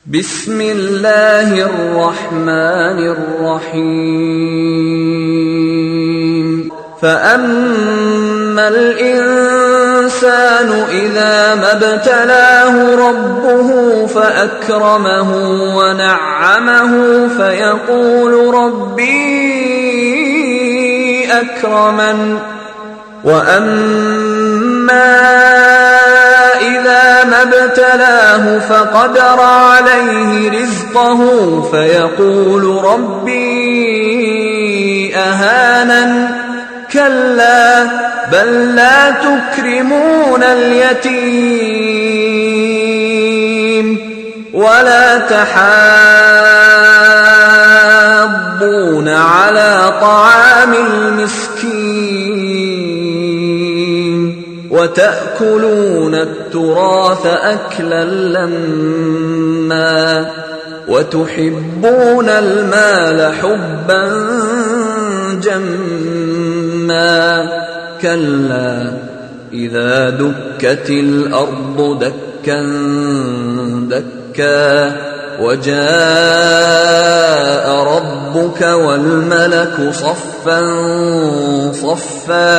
بسم الله الرحمن الرحيم فأما الإنسان إذا ما ابتلاه ربه فأكرمه ونعمه فيقول ربي أكرمن وأما إذا ما ابتلاه فقدر عليه رزقه فيقول ربي أهانن كلا بل لا تكرمون اليتيم ولا تحاضون على طعام المسكين وتأكلون التراث أكلا لما وتحبون المال حبا جما كلا إذا دكت الأرض دكا دكا وجاء ربك والملك صفا صفا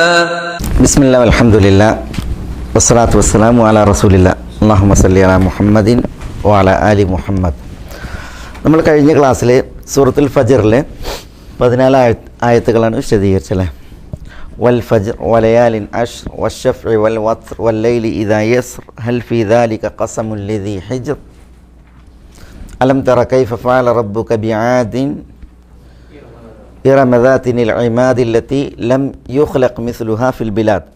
بسم الله والحمد لله والصلاة والسلام على رسول الله اللهم صل على محمد وعلى آل محمد. നമ്മൾ കഴിഞ്ഞ ക്ലാസ്സിൽ സൂറത്തുൽ ഫജ്റിലെ 14 ആയത്തുകളാണ് വിശദീകരിച്ചത്. വൽ ഫജ്ർ വലയാലിൻ അശ്ർ വശഫ്ഇ വൽ വത്ർ വല്ലൈലി ഇദാ യസ്ർ ഹൽ ഫീ ദാലിക ഖസമുൽ ലദീ ഹിജ്ർ അലം തറ കൈഫ ഫഅല റബ്ബുക ബിആദിൻ ഇറമ ദാതിൽ ഇമാദി അല്ലതി ലം യുഖ്ലഖ മിസ്ലുഹാ ഫിൽ ബിലാദ്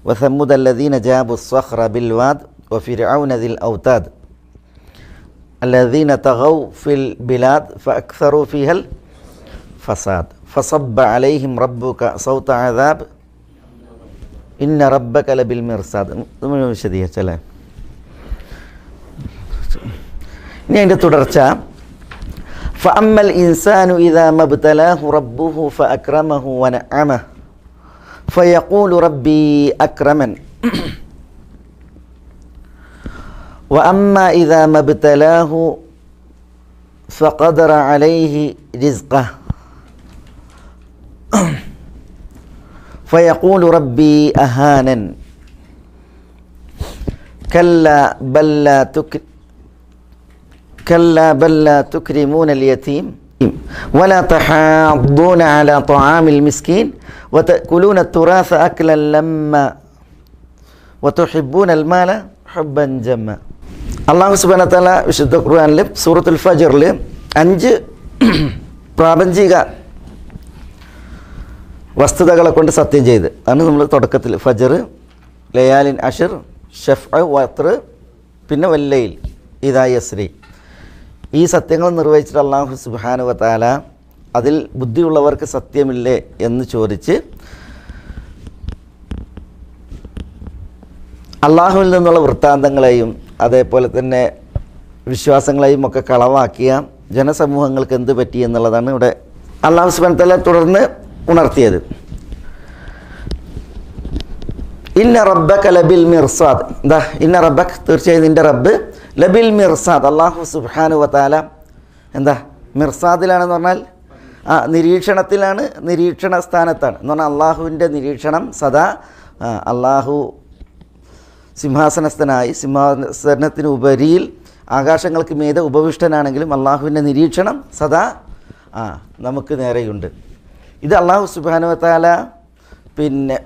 വസമുദ അല്ലദീന ജാബു الصخر بالواد وفرعون ذي الأوتاد الذين طغوا في البلاد فأكثروا فيها الفساد فصب عليهم ربك صوت عذاب إن ربك لبالمرصاد. വിശദീകരിച്ചല്ലേ. ഇനി അതിൻ്റെ തുടർച്ച فأما الإنسان إذا ما ابتلاه ربه فأكرمه ونعمه فيقول ربي أكرمن وأما إذا ما ابتلاه فقدر عليه رزقه فيقول ربي أهانن كلا بل لا تكرمون اليتيم ولا تحاضون على طعام المسكين وتأكلون التراث أكلا لما وتحبون المال حبا جما. അള്ളാഹു സുബ്ഹാനഹു വ തആല വിശുദ്ധ ഖുർആനിൽ സൂറത്തുൽ ഫജ്റിൽ 5 പ്രാപഞ്ചിക വസ്തുതകളെ കൊണ്ട് സത്യം ചെയ്ത് ആണ് നമ്മൾ തുടക്കത്തിൽ ഫജ്ർ, ലയാലിൻ അശ്ർ, ശഫ്അ, വത്ർ, പിന്നെ വല്ലൈൽ ഇദാ യസ്രി, ഈ സത്യങ്ങൾ നിർവഹിച്ചിട്ട് അള്ളാഹു സുബ്ഹാനഹു വ തആല അതിൽ ബുദ്ധിയുള്ളവർക്ക് സത്യമില്ലേ എന്ന് ചോദിച്ച് അള്ളാഹുവിൽ നിന്നുള്ള വൃത്താന്തങ്ങളെയും അതേപോലെ തന്നെ വിശ്വാസങ്ങളെയും ഒക്കെ കളവാക്കിയ ജനസമൂഹങ്ങൾക്ക് എന്ത് പറ്റി എന്നുള്ളതാണ് ഇവിടെ അള്ളാഹു സുബ്ഹാനഹു വ തആല തുടർന്ന് ഉണർത്തിയത്. ഇന്ന റബ്ബക ലബിൽ മിർസാദ്, എന്താ ഇന്ന റബ്ബക, തീർച്ചയായും നിൻ്റെ റബ്ബ്, ലബിൽ മിർസാദ്, അള്ളാഹു സുബ്ഹാനഹു വ തആല എന്താ മിർസാദിലാണെന്ന് പറഞ്ഞാൽ നിരീക്ഷണത്തിലാണ്, നിരീക്ഷണ സ്ഥാനത്താണ് എന്ന് പറഞ്ഞാൽ അള്ളാഹുവിൻ്റെ നിരീക്ഷണം സദാ, അള്ളാഹു സിംഹാസനസ്ഥനായി സിംഹാസനത്തിന് ഉപരിയിൽ ആകാശങ്ങൾക്ക് മീതെ ഉപവിഷ്ടനാണെങ്കിലും അള്ളാഹുവിൻ്റെ നിരീക്ഷണം സദാ നമുക്ക് നേരെയുണ്ട്. ഇത് അള്ളാഹു സുബ്ഹാനഹു വ തആല പിന്നെ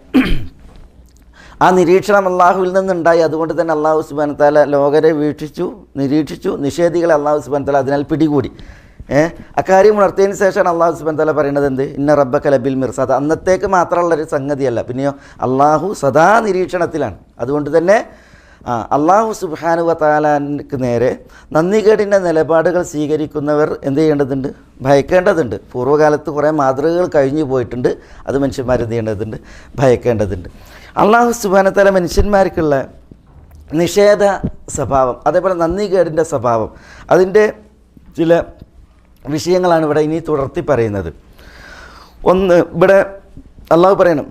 ആ നിരീക്ഷണം അള്ളാഹുവിൽ നിന്നുണ്ടായി. അതുകൊണ്ട് തന്നെ അള്ളാഹു സുബ്ഹാനഹു വ തആല ലോകരെ വീക്ഷിച്ചു, നിരീക്ഷിച്ചു. നിഷേധികളെ അള്ളാഹു സുബ്ഹാനഹു വ തആല അതിനാൽ പിടികൂടി. അക്കാര്യം ഉണർത്തിയതിന് ശേഷമാണ് അള്ളാഹു സുബ്ഹാനഹു വ തആല പറയുന്നത് എന്ത്, ഇന്ന റബ്ബക ലബിൽ മിർസാദ്. അന്നത്തേക്ക് മാത്രമുള്ളൊരു സംഗതിയല്ല, പിന്നെയോ അള്ളാഹു സദാ നിരീക്ഷണത്തിലാണ്. അതുകൊണ്ട് തന്നെ അള്ളാഹു സുബ്ഹാനഹു വ തആലക്ക് നേരെ നന്ദികേടിൻ്റെ നിലപാടുകൾ സ്വീകരിക്കുന്നവർ എന്ത് ചെയ്യേണ്ടതുണ്ട്, ഭയക്കേണ്ടതുണ്ട്. പൂർവ്വകാലത്ത് കുറേ മാതൃകകൾ കഴിഞ്ഞു പോയിട്ടുണ്ട്, അത് മനുഷ്യന്മാർ എന്ത് ചെയ്യേണ്ടതുണ്ട്, ഭയക്കേണ്ടതുണ്ട്. അള്ളാഹു സുബ്ഹാനഹു വ തആല മനുഷ്യന്മാർക്കുള്ള നിഷേധ സ്വഭാവം, അതേപോലെ നന്ദികേടിൻ്റെ സ്വഭാവം, അതിൻ്റെ ചില വിഷയങ്ങളാണ് ഇവിടെ ഇനി തുടർത്തി പറയുന്നത്. ഒന്ന്, ഇവിടെ അള്ളാഹു പറയണം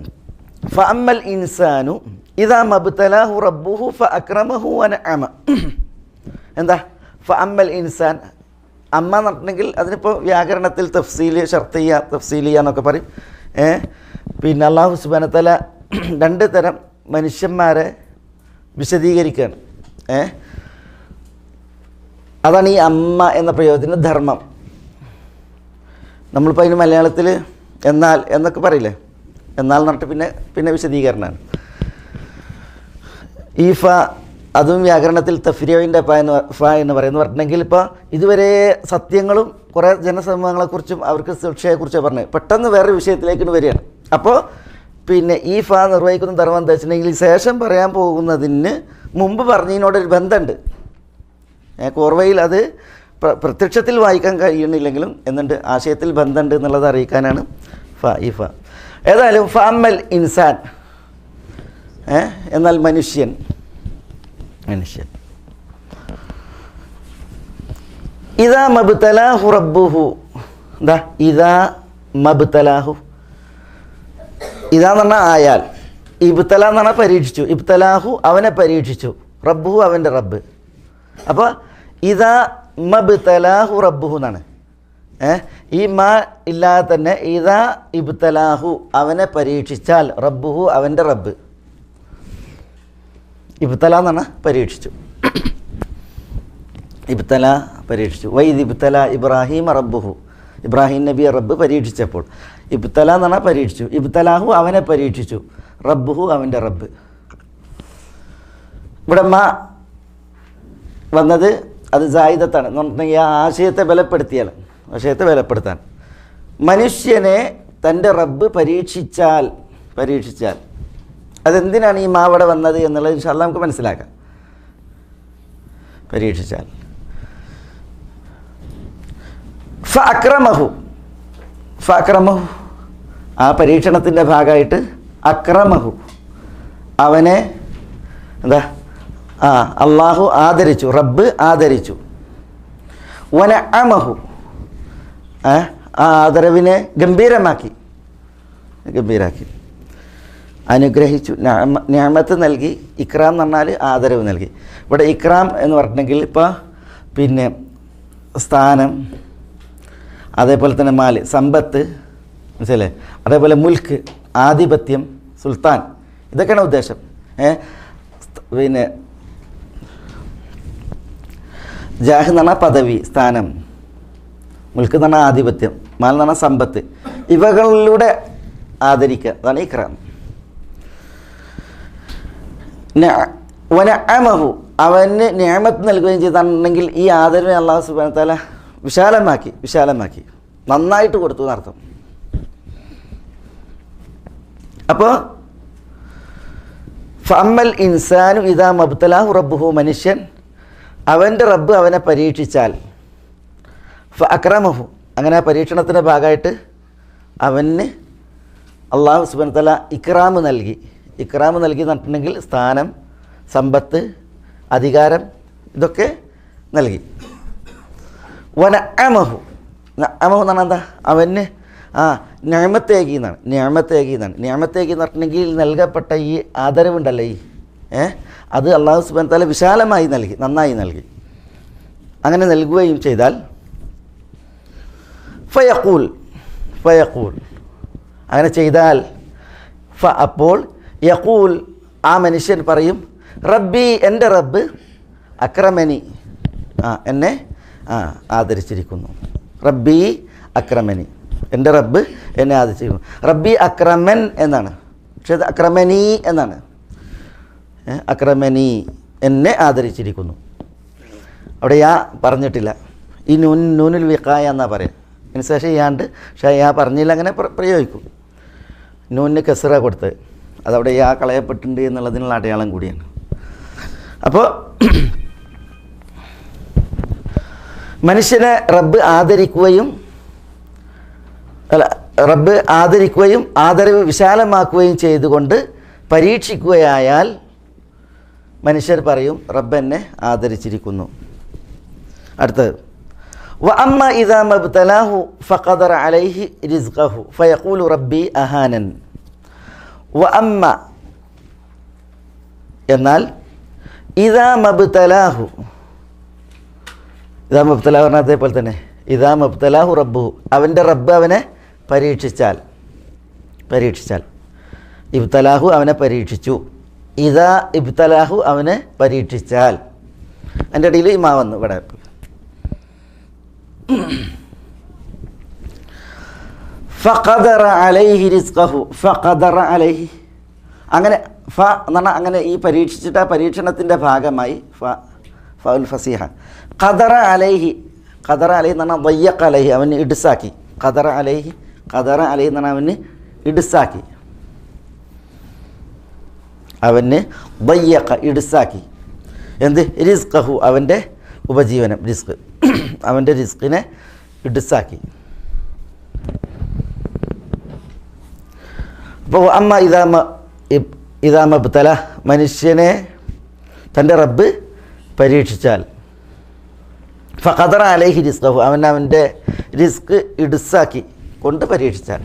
ഫഅമ്മൽ ഇൻസാനു ഇദാ മബ്തലാഹു റബ്ബുഹു ഫഅക്രമഹു വനഅമ. എന്താ അമ്മൽ ഇൻസാൻ, അമ്മ എന്ന് പറഞ്ഞിട്ടുണ്ടെങ്കിൽ അതിനിപ്പോൾ വ്യാകരണത്തിൽ തഫ്സീൽ, ഷർത്തിയ, തഫ്സീലിയ എന്നൊക്കെ പറയും. പിന്നെ അല്ലാഹു സുബ്ഹാനഹു വ തആല 2 തരം മനുഷ്യന്മാരെ വിശദീകരിക്കുകയാണ്. അതാണ് ഈ അമ്മ എന്ന പ്രയോഗത്തിൻ്റെ ധർമ്മം. നമ്മളിപ്പോൾ അതിന് മലയാളത്തിൽ എന്നാൽ എന്നൊക്കെ പറയില്ലേ, എന്നാൽ എന്നിട്ട് പിന്നെ വിശദീകരണമാണ്. ഈ ഫ അതും വ്യാകരണത്തിൽ തഫ്രീഇൻ്റെ ഫ എന്ന് പറഞ്ഞിട്ടുണ്ടെങ്കിൽ ഇപ്പോൾ ഇതുവരെ സത്യങ്ങളും കുറേ ജനസമൂഹങ്ങളെക്കുറിച്ചും അവർക്ക് ശിക്ഷയെക്കുറിച്ച് പറഞ്ഞത് പെട്ടെന്ന് വേറൊരു വിഷയത്തിലേക്ക് വരികയാണ്. അപ്പോൾ പിന്നെ ഈ ഫ നിർവഹിക്കുന്ന ധർമ്മം എന്താ വെച്ചിട്ടുണ്ടെങ്കിൽ ശേഷം പറയാൻ പോകുന്നതിന് മുമ്പ് പറഞ്ഞതിനോടൊരു ബന്ധമുണ്ട്. കോർവയിൽ അത് പ്രത്യക്ഷത്തിൽ വായിക്കാൻ കഴിയുന്നില്ലെങ്കിലും എന്നുണ്ട് ആശയത്തിൽ ബന്ധമുണ്ട് എന്നുള്ളത് അറിയിക്കാനാണ് ഈ ഫ. ഏതായാലും ഫഅമ്മൽ ഇൻസാൻ എന്നാൽ മനുഷ്യൻ ഇദാ മബ്തലാഹു റബ്ബുഹു, എന്താ ഇദാ മബ്തലാഹു, ഇതാ എന്ന് പറഞ്ഞാൽ ആയാൽ, ഇബ്തല എന്ന് പറഞ്ഞാൽ പരീക്ഷിച്ചു, ഇബ്തലാഹു അവനെ പരീക്ഷിച്ചു, റബ്ബുഹു അവൻ്റെ റബ്ബ്. അപ്പോൾ ഇദാ മബ്തലാഹു റബ്ബുഹു എന്നാണ്. ഈ മാ ഇല്ലാതെ തന്നെ ഇദാ ഇബ്തലാഹു അവനെ പരീക്ഷിച്ചാൽ, റബ്ബുഹു അവൻ്റെ റബ്ബ്. ഇബ്തല എന്ന് പറഞ്ഞാൽ പരീക്ഷിച്ചു, ഇബ്തല പരീക്ഷിച്ചു. വൈദ് ഇബ്തല ഇബ്രാഹിം റബ്ബുഹു, ഇബ്രാഹിം നബിയെ റബ്ബ് പരീക്ഷിച്ചപ്പോൾ. ഇബ്തല എന്ന് പറഞ്ഞാൽ പരീക്ഷിച്ചു, ഇബ്തലാഹു അവനെ പരീക്ഷിച്ചു, റബ്ബുഹു അവൻ്റെ റബ്ബ്. ഇവിടെ മാ വന്നത് അത് ജായിദത്താണ് എന്ന് പറഞ്ഞിട്ടുണ്ടെങ്കിൽ ആ ആശയത്തെ ബലപ്പെടുത്താൻ. മനുഷ്യനെ തൻ്റെ റബ്ബ് പരീക്ഷിച്ചാൽ അതെന്തിനാണ് ഈ മാ അവിടെ വന്നത് എന്നുള്ളത് ഇൻഷാ അല്ലാഹ് നമുക്ക് മനസ്സിലാക്കാം. പരീക്ഷിച്ചാൽ ഫഅക്രമഹു ആ പരീക്ഷണത്തിൻ്റെ ഭാഗമായിട്ട് അക്രമഹു അവനെ എന്താ അള്ളാഹു ആദരിച്ചു, റബ്ബ് ആദരിച്ചു. വനഅമഹു ആ ആദരവിനെ ഗംഭീരാക്കി, അനുഗ്രഹിച്ചു, നിഅമത്ത് നൽകി. ഇക്രാം എന്ന് പറഞ്ഞാൽ ആദരവ് നൽകി. ഇവിടെ ഇക്രാം എന്ന് പറഞ്ഞിട്ടുണ്ടെങ്കിൽ ഇപ്പോൾ പിന്നെ സ്ഥാനം, അതേപോലെ തന്നെ മാല് സമ്പത്ത്, മനസ്സിലേ, അതേപോലെ മുൽക്ക് ആധിപത്യം, സുൽത്താൻ, ഇതൊക്കെയാണ് ഉദ്ദേശം. പിന്നെ ജാഹ് എന്ന് പറഞ്ഞാൽ പദവി, സ്ഥാനം, മുൽക്ക് എന്ന് പറഞ്ഞാൽ ആധിപത്യം, മാൽ എന്ന് പറഞ്ഞാൽ സമ്പത്ത്, ഇവകളിലൂടെ ആദരിക്കുക, അതാണ് ഇക്രാം. വനഅമഹു അവന് നിഅമത്ത് നൽകുകയും ചെയ്തിട്ടുണ്ടെങ്കിൽ ഈ ആദരവിനെ അല്ലാഹു സുബ്ഹാനഹു വ തആല വിശാലമാക്കി നന്നായിട്ട് കൊടുത്തു എന്നർത്ഥം. അപ്പോൾ ഫഅമ്മൽ ഇൻസാനു ഇദാ മബ്തലാഹു റബ്ബുഹു, മനുഷ്യൻ അവൻ്റെ റബ്ബ് അവനെ പരീക്ഷിച്ചാൽ, ഫഅക്രമഹു അങ്ങനെ പരീക്ഷണത്തിൻ്റെ ഭാഗമായിട്ട് അവന് അല്ലാഹു സുബ്ഹാനഹു വ തആല ഇക്റാം നൽകി എന്ന് പറഞ്ഞിട്ടുണ്ടെങ്കിൽ സ്ഥാനം, സമ്പത്ത്, അധികാരം, ഇതൊക്കെ നൽകി. വനഅമഹു എന്ന് പറഞ്ഞാൽ എന്താ, അവന് നിഅമത്തേകി എന്നാണ്. നിഅമത്തേകി എന്ന് പറഞ്ഞിട്ടുണ്ടെങ്കിൽ നൽകപ്പെട്ട ഈ ആദരവുണ്ടല്ലോ, അത് അല്ലാഹു സുബ്ഹാനഹു വ തആല വിശാലമായി നൽകി, നന്നായി നൽകി. അങ്ങനെ നൽകുകയും ചെയ്താൽ ഫയഖൂൽ അങ്ങനെ ചെയ്താൽ അപ്പോൾ യഖൂൽ ആ മനുഷ്യൻ പറയും, റബ്ബി എൻ്റെ റബ്ബ് അക്രമനി എന്നെ ആദരിച്ചിരിക്കുന്നു. റബ്ബി അക്രമനി എൻ്റെ റബ്ബ് എന്നെ ആദരിച്ചിരിക്കുന്നു. റബ്ബി അക്രമൻ എന്നാണ്, പക്ഷേ അത് അക്രമനി എന്നാണ്. അക്രമനി എന്നെ ആദരിച്ചിരിക്കുന്നു. അവിടെ യാ പറഞ്ഞിട്ടില്ല, ഈ നൂനുൽ വിഖായ എന്നാ പറയാം. അതിന് ശേഷം യാണ്ട്, പക്ഷേ യാ പറഞ്ഞില്ല, അങ്ങനെ പ്രയോഗിക്കും. നൂനിന് കസ്റ കൊടുത്ത് അതവിടെ യാ കളയപ്പെട്ടിട്ടുണ്ട് എന്നുള്ളതിനുള്ള അടയാളം കൂടിയാണ്. അപ്പോൾ മനുഷ്യനെ റബ്ബ് ആദരിക്കുകയും ആദരവ് വിശാലമാക്കുകയും ചെയ്തുകൊണ്ട് പരീക്ഷിക്കുകയായാൽ മനുഷ്യർ പറയും റബ്ബ് എന്നെ ആദരിച്ചിരിക്കുന്നു. അടുത്തത് വഅമ്മ ഇദാ മബ്തലാഹു ഫഖദറ അലൈഹി റിസ്ഖഹു ഫയഖൂലു റബ്ബി അഹാനൻ. വഅമ്മ എന്നാൽ ഇദാ മബ്തലാഹു ഇതാ മബ്തല പറഞ്ഞ അതേപോലെ തന്നെ ഇതാ മബ്തലാഹു റബ്ബുഹു, അവൻ്റെ റബ്ബ് അവനെ പരീക്ഷിച്ചാൽ ഇബ്തലാഹു അവനെ പരീക്ഷിച്ചു, ഇതാ ഇബ്തലാഹു അവനെ പരീക്ഷിച്ചാൽ. അതിൻ്റെ ഇടയിൽ ഇമാ വന്നു ഇവിടെ. ഫഖദറ അലൈഹി റിസ്ഖഹു, ഫഖദറ അലൈഹി, അങ്ങനെ ഫ എന്ന് പറഞ്ഞാൽ അങ്ങനെ ഈ പരീക്ഷിച്ചിട്ട് ആ പരീക്ഷണത്തിൻ്റെ ഭാഗമായി ഫൗൽ ഫസീഹ. ഖദറ അലൈഹി എന്ന് പറഞ്ഞാൽ ദയ്യഖ അലൈഹി, അവന് ഇടുസാക്കി. ഖദറ അലൈഹി എന്ന് പറഞ്ഞാൽ അവന് ഇടുസാക്കി, അവന് ദയ്യഖ ഇടുസാക്കി. എന്ത്? റിസ്ഖഹു, അവൻ്റെ ഉപജീവനം, റിസ്ക്, അവൻ്റെ റിസ്കിനെ ഇടുസാക്കി. അപ്പോൾ അമ്മ ഇതാമബ്തല, മനുഷ്യനെ തൻ്റെ റബ്ബ് പരീക്ഷിച്ചാൽ, ഫഖദറ അലൈഹി റിസ്ഖഹു, അവൻ്റെ റിസ്ക് ഇടുസാക്കി കൊണ്ട് പരീക്ഷിച്ചാൽ,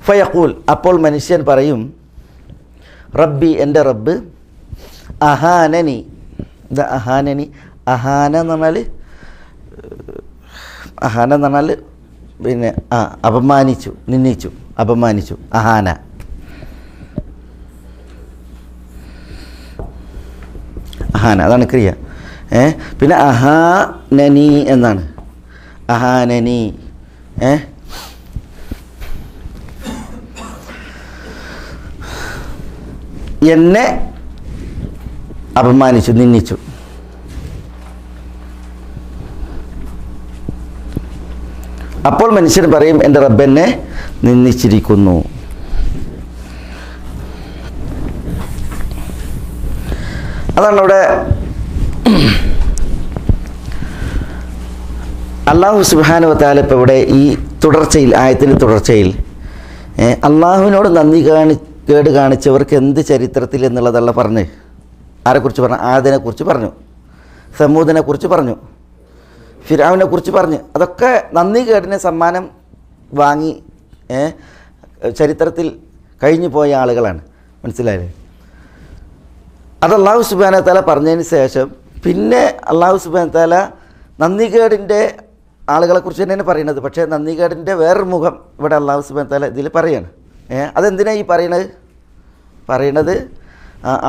ഫയഖൂൽ, അപ്പോൾ മനുഷ്യൻ പറയും റബ്ബി, എൻ്റെ റബ്ബ് അഹാനനി. എന്താ അഹാനനി? അഹാന എന്ന് പറഞ്ഞാൽ പിന്നെ അപമാനിച്ചു, നിന്ദിച്ചു, അപമാനിച്ചു, അഹാന. അതാണ് ക്രിയ. പിന്നെ അഹാനനി എന്നാണ്, അഹാനനി. എന്നെ അപമാനിച്ചു, നിന്ദിച്ചു. അപ്പോൾ മനുഷ്യൻ പറയും എൻ്റെ റബ്ബെന്നെ നിന്ദിച്ചിരിക്കുന്നു. അതാണ് ഇവിടെ അല്ലാഹു സുബ്ഹാനഹു വ തആല ഇപ്പോൾ ഇവിടെ ഈ തുടർച്ചയിൽ, ആയത്തിൻ്റെ തുടർച്ചയിൽ അള്ളാഹുവിനോട് കേട് കാണിച്ചവർക്ക് എന്ത് ചരിത്രത്തിൽ എന്നുള്ളതല്ല പറഞ്ഞ്. ആരെക്കുറിച്ച് പറഞ്ഞു? ആദിനെക്കുറിച്ച് പറഞ്ഞു, സമൂദിനെക്കുറിച്ച് പറഞ്ഞു, ഫിർഔനെക്കുറിച്ച് പറഞ്ഞു. അതൊക്കെ കേടിനെ സമ്മാനം വാങ്ങി ചരിത്രത്തിൽ കഴിഞ്ഞു പോയ ആളുകളാണ്. മനസ്സിലായില്ലേ? അത് അല്ലാഹു സുബ്ഹാനഹു വ തആല പറഞ്ഞതിന് ശേഷം പിന്നെ അല്ലാഹു സുബ്ഹാനഹു വ തആല കേടിൻ്റെ ആളുകളെക്കുറിച്ച് തന്നെയാണ് പറയുന്നത്. പക്ഷേ കേടിൻ്റെ വേറൊരു മുഖം ഇവിടെ അല്ലാഹു സുബ്ഹാനഹു വ തആല ഇതിൽ പറയാണ്. അതെന്തിനാണ് ഈ പറയണത്?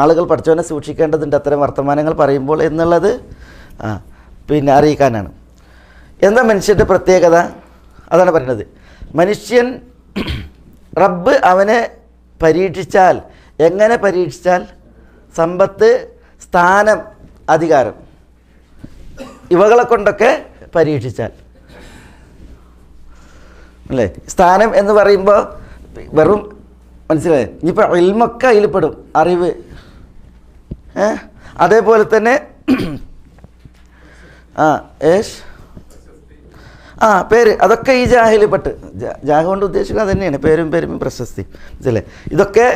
ആളുകൾ പഠിച്ചവനെ സൂക്ഷിക്കേണ്ടതുണ്ട് അത്തരം വർത്തമാനങ്ങൾ പറയുമ്പോൾ എന്നുള്ളത് പിന്നെ അറിയിക്കാനാണ്. എന്താ മനുഷ്യൻ്റെ പ്രത്യേകത? അതാണ് പറയുന്നത്. മനുഷ്യൻ റബ്ബ് അവനെ പരീക്ഷിച്ചാൽ, എങ്ങനെ പരീക്ഷിച്ചാൽ? സമ്പത്ത്, സ്ഥാനം, അധികാരം, ഇവകളെ കൊണ്ടൊക്കെ പരീക്ഷിച്ചാൽ. അല്ലേ? സ്ഥാനം എന്ന് പറയുമ്പോൾ വെറും, മനസ്സിലായി? ഇനിയിപ്പോൾ ഇൽമൊക്കെ അതിൽ പെടും, അറിവ്. അതേപോലെ തന്നെ പേര്, അതൊക്കെ ഈ ജാഹില് പെട്ട്. ജാഹ് കൊണ്ട് ഉദ്ദേശിക്കുന്നത് തന്നെയാണ് പേരും പ്രശസ്തി. മനസ്സിലെ? ഇതൊക്കെ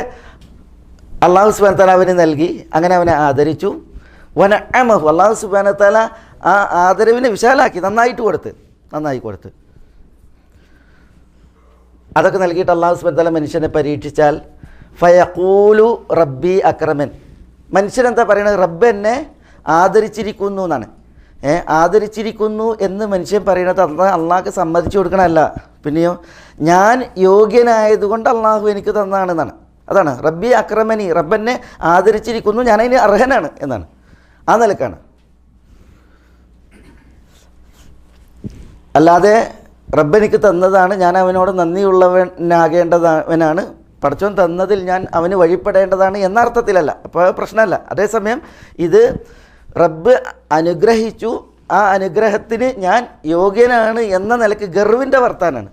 അല്ലാഹു സുബ്ഹാനഹു വ തആല അവന് നൽകി, അങ്ങനെ അവനെ ആദരിച്ചു. വനഅമഹു, അല്ലാഹു സുബ്ഹാനഹു വ തആല ആ ആദരവിനെ വിശാലാക്കി, നന്നായി കൊടുത്ത്. അതൊക്കെ നൽകിയിട്ട് അല്ലാഹു സുബ്ഹാനഹു വ തആല മനുഷ്യനെ പരീക്ഷിച്ചാൽ ഫയഖൂലു റബ്ബി അക്രമൻ, മനുഷ്യനെന്താ പറയുന്നത്? റബ്ബ് എന്നെ ആദരിച്ചിരിക്കുന്നു എന്നാണ്. ആദരിച്ചിരിക്കുന്നു എന്ന് മനുഷ്യൻ പറയുന്നത് അള്ളാഹ്ക്ക് സമ്മതിച്ചു കൊടുക്കണമല്ല. പിന്നെയോ ഞാൻ യോഗ്യനായതുകൊണ്ട് അള്ളാഹു എനിക്ക് തന്നതാണെന്നാണ്. അതാണ് റബ്ബി അക്രമനി, റബ്ബെന്നെ ആദരിച്ചിരിക്കുന്നു, ഞാനതിന് അർഹനാണ് എന്നാണ്. ആ നിലക്കാണ്. അല്ലാതെ റബ്ബെനിക്ക് തന്നതാണ്, ഞാൻ അവനോട് നന്ദിയുള്ളവനാകേണ്ടവനാണ്, പടച്ചോൻ തന്നതിൽ ഞാൻ അവന് വഴിപ്പെടേണ്ടതാണ് എന്ന അർത്ഥത്തിലല്ല. അപ്പോൾ പ്രശ്നമല്ല. അതേസമയം ഇത് റബ്ബ് അനുഗ്രഹിച്ചു, ആ അനുഗ്രഹത്തിന് ഞാൻ യോഗ്യനാണ് എന്ന നിലയ്ക്ക് ഗർവിൻ്റെ വർത്താനാണ്.